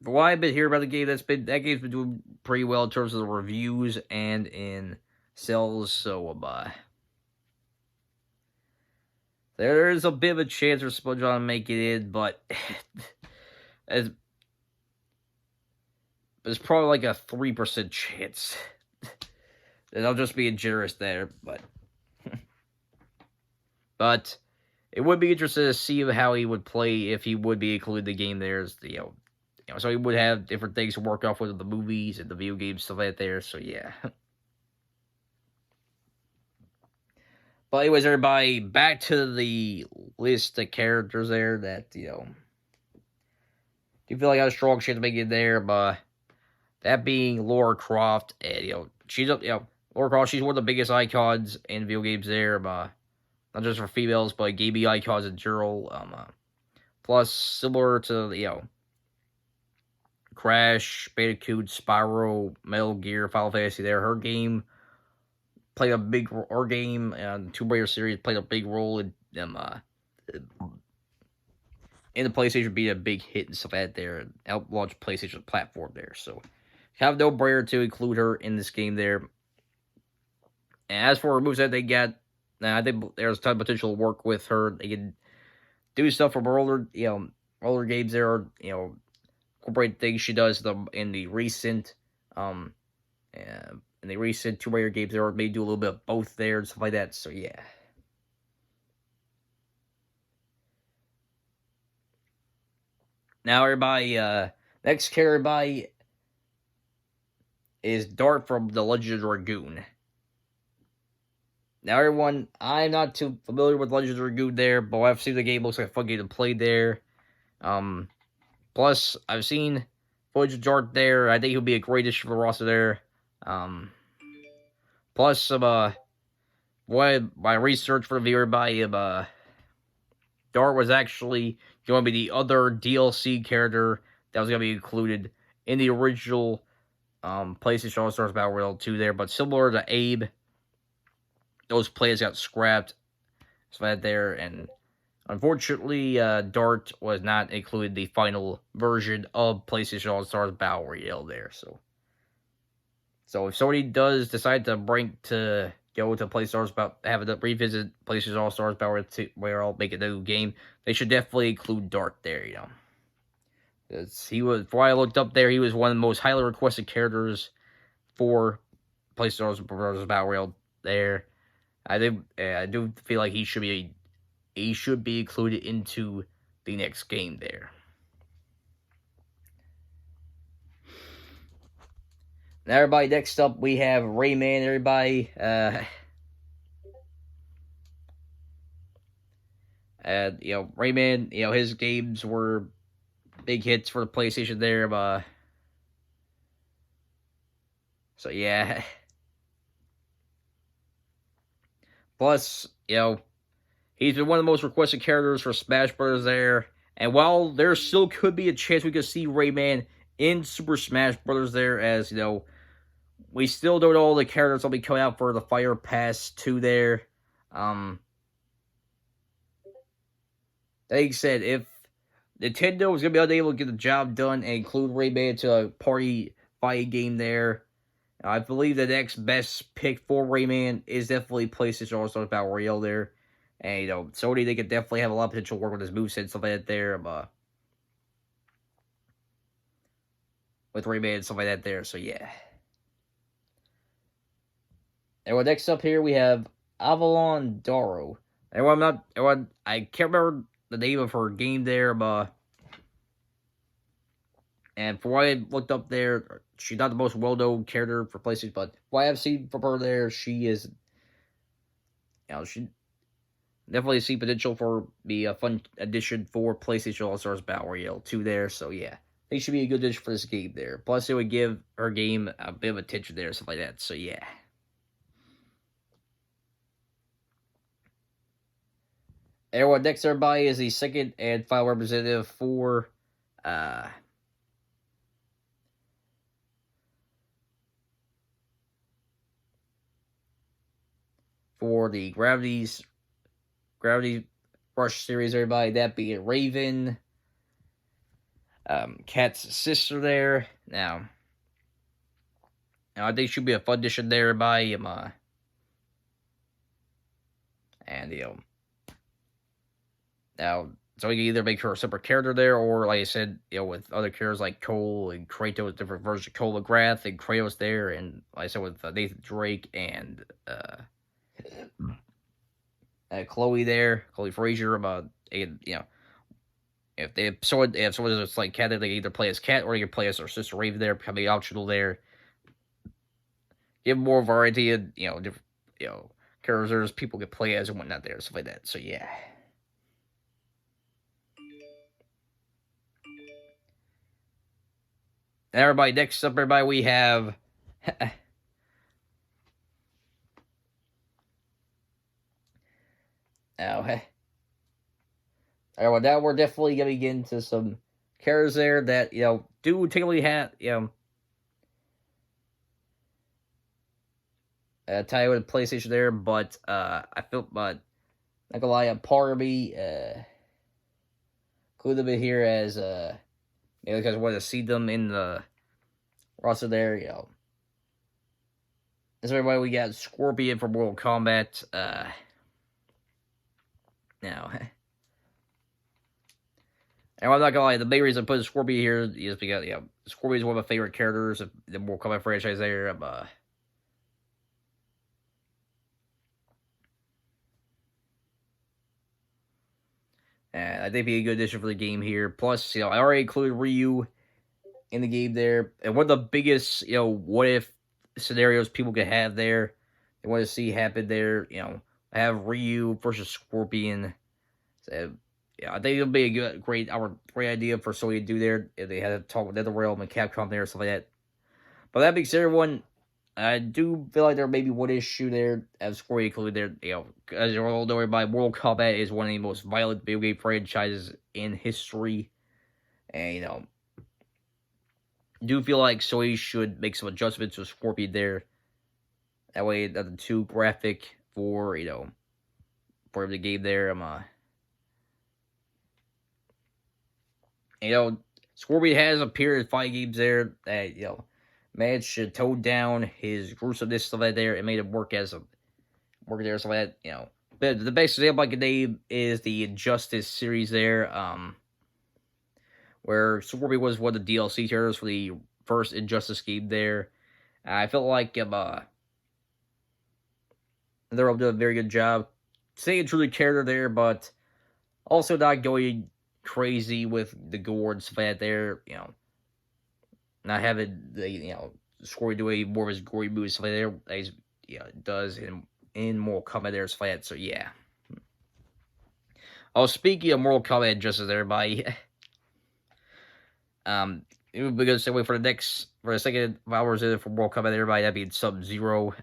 what I've been hearing about the game, that game's been doing pretty well in terms of the reviews and in sales. So, there is a bit of a chance for SpongeBob making it in, but it's probably like a 3% chance. And I'll just be generous there, but it would be interesting to see how he would play if he would be included in the game there. So he would have different things to work off with the movies and the video games, stuff like that there, so yeah. But anyways, everybody, back to the list of characters there that, do you feel like I have a strong chance to make it there, but that being Lara Croft, and, she's up, Lara Croft, she's one of the biggest icons in video games there, not just for females, but gaming icons in general. Plus, similar to, Crash, Bandicoot, Spyro, Metal Gear, Final Fantasy there, her game played a big, her game and Tomb Raider series played a big role in them, in the PlayStation being a big hit and stuff like that there, and helped launch PlayStation platform there, so have no brainer to include her in this game there. And as for moves that they get, I think there's a ton of potential to work with her. They can do stuff from older, older games there, incorporate things she does in the recent, Tomb Raider games there, or maybe do a little bit of both there and stuff like that. So yeah. Now everybody, next character everybody is Dart from The Legend of Dragoon. Now, everyone, I'm not too familiar with Legends of Dragoon there, but I've seen the game. Looks like a fun game to play there. Plus, I've seen footage of Dart there. I think he'll be a great addition for the roster there. Plus, some, my research for the viewer by Dart was actually going to be the other DLC character that was gonna be included in the original PlayStation All Stars Battle Royale 2 there, but similar to Abe, those plays got scrapped. So that there, and unfortunately, Dart was not included in the final version of PlayStation All Stars Battle Royale there. So if Sony does decide to go to PlayStation about having to revisit PlayStation All Stars Battle Royale, make a new game, they should definitely include Dart there. He was, before I looked up there, he was one of the most highly requested characters for PlayStation All Stars Battle Royale there. I do feel like he should be included into the next game there. Now, everybody, next up we have Rayman. Everybody, Rayman. His games were big hits for the PlayStation there. So yeah. Plus, he's been one of the most requested characters for Smash Bros. There. And while there still could be a chance we could see Rayman in Super Smash Bros. There, as we still don't know all the characters will be coming out for the Fire Pass 2 there. Like I said, if Nintendo is going to be unable to get the job done and include Rayman to a party fighting game there, I believe the next best pick for Rayman is definitely PlayStation All Stars Battle Royale there. And, Sony, they could definitely have a lot of potential work with his moveset and stuff like that there. With Rayman and stuff like that there, so yeah. And next up here, we have Avalon Daro. I can't remember the name of her game there, and for what I looked up there, she's not the most well-known character for PlayStation, but what I've seen from her there, she is, she definitely see potential for be a fun addition for PlayStation All Stars Battle Royale 2 there, so yeah. They should be a good addition for this game there. Plus, it would give her game a bit of attention there, stuff like that, so yeah. Everyone, next everybody is the second and final representative for the Gravity Rush series, everybody. That being Raven, Cat's sister there. Now I think should be a fun addition there, everybody. And now, so we can either make her a separate character there, or like I said, with other characters like Cole and Kratos, different versions of Cole McGrath and Kratos there, and like I said with Nathan Drake and Chloe there, Chloe Frazier. If someone is like Cat, they can either play as Cat or they can play as her sister Raven there, becoming optional there. Give more variety of different characters people can play as and whatnot there, stuff like that. So yeah. And everybody, next up, everybody, we have now we're definitely gonna get into some characters there that do technically have tie with PlayStation there, but I feel, but not gonna lie, a part of me include them in here as because I want to see them in the roster there. That's everybody. We got Scorpion from Mortal Kombat. Now, and I'm not gonna lie, the main reason I put Scorpion here is because Scorpion is one of my favorite characters of the Mortal Kombat franchise. There, and I think it'd be a good addition for the game here. Plus, I already included Ryu in the game there, and one of the biggest what if scenarios people could have there, they want to see happen there. Have Ryu versus Scorpion. So, I think it'll be a great idea for Sony to do there. If they had to talk with NetherRealm and Capcom there, stuff like that. But that being said, everyone, I do feel like there may be one issue there as Scorpion included there. As you all know, everybody, Mortal Kombat is one of the most violent video game franchises in history, and do feel like Sony should make some adjustments to Scorpion there. That way, it doesn't too graphic for for the game there. Scorpion has appeared in fighting games there that managed to tone down his gruesomeness stuff like there and made him work as a work there stuff like that. But the best example I can name is the Injustice series there, where Scorpion was one of the DLC characters for the first Injustice game there. I felt like they're all doing a very good job staying true to character there, but also not going crazy with the gore and stuff like that there. Not having the Scorpion do more of his gory moves stuff like there as does in Mortal Kombat there stuff like that. So yeah. Oh, speaking of Mortal Kombat Injustice, everybody. We're gonna segue for the second hours in for Mortal Kombat, everybody. That'd be Sub-Zero.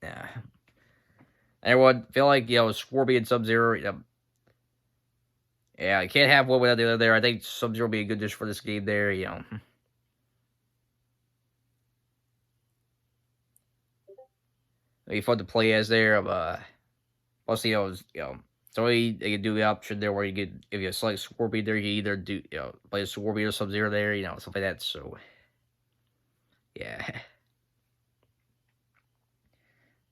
Yeah. Everyone feel like Scorpion, Sub-Zero. Yeah, I can't have one without the other there. I think Sub-Zero would be a good dish for this game there. It'd be fun to play as there. Plus, so they can do the option there where you get, if you select Scorpion there, you either do, play Scorpion or Sub-Zero there, stuff like that. So, yeah.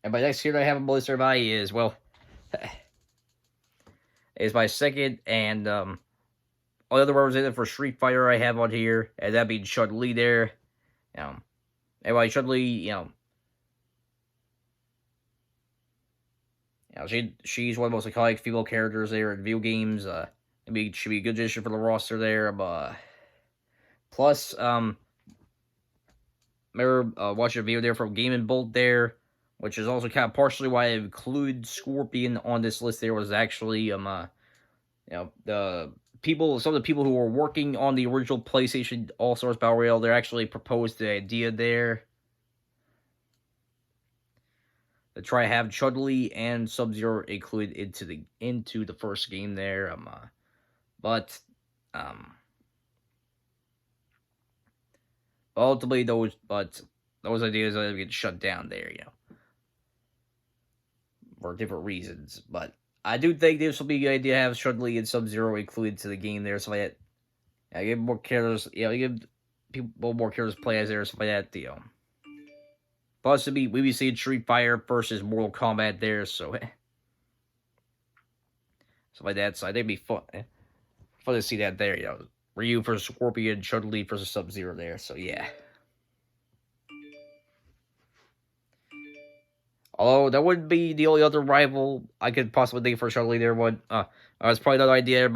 And my next hero I have on my list, everybody, is, is my second and, all the other representative for Street Fighter I have on here, and that'd be Chun-Li there. Anyway, Chun-Li, she's one of the most iconic female characters there in video games. Maybe should be a good addition for the roster there. Plus, remember watching a video there from Game and Bolt there, which is also kind of partially why I include Scorpion on this list. There was actually the people, some of the people who were working on the original PlayStation All Stars Battle Royale, they actually proposed the idea there to try to have Chun-Li and Sub-Zero included into the first game there. But ultimately those ideas get shut down there, for different reasons. But I do think this will be a good idea to have Chun-Li and Sub-Zero included to the game there, so that give more characters, give people more characters to play as there, so that plus we be seeing Street Fighter versus Mortal Kombat there, so like that. So I think it'd be fun to see that there, Ryu versus Scorpion, Chun-Li versus Sub-Zero there. So yeah. Although that would be the only other rival I could possibly think for Chun-Li there. It's probably another idea.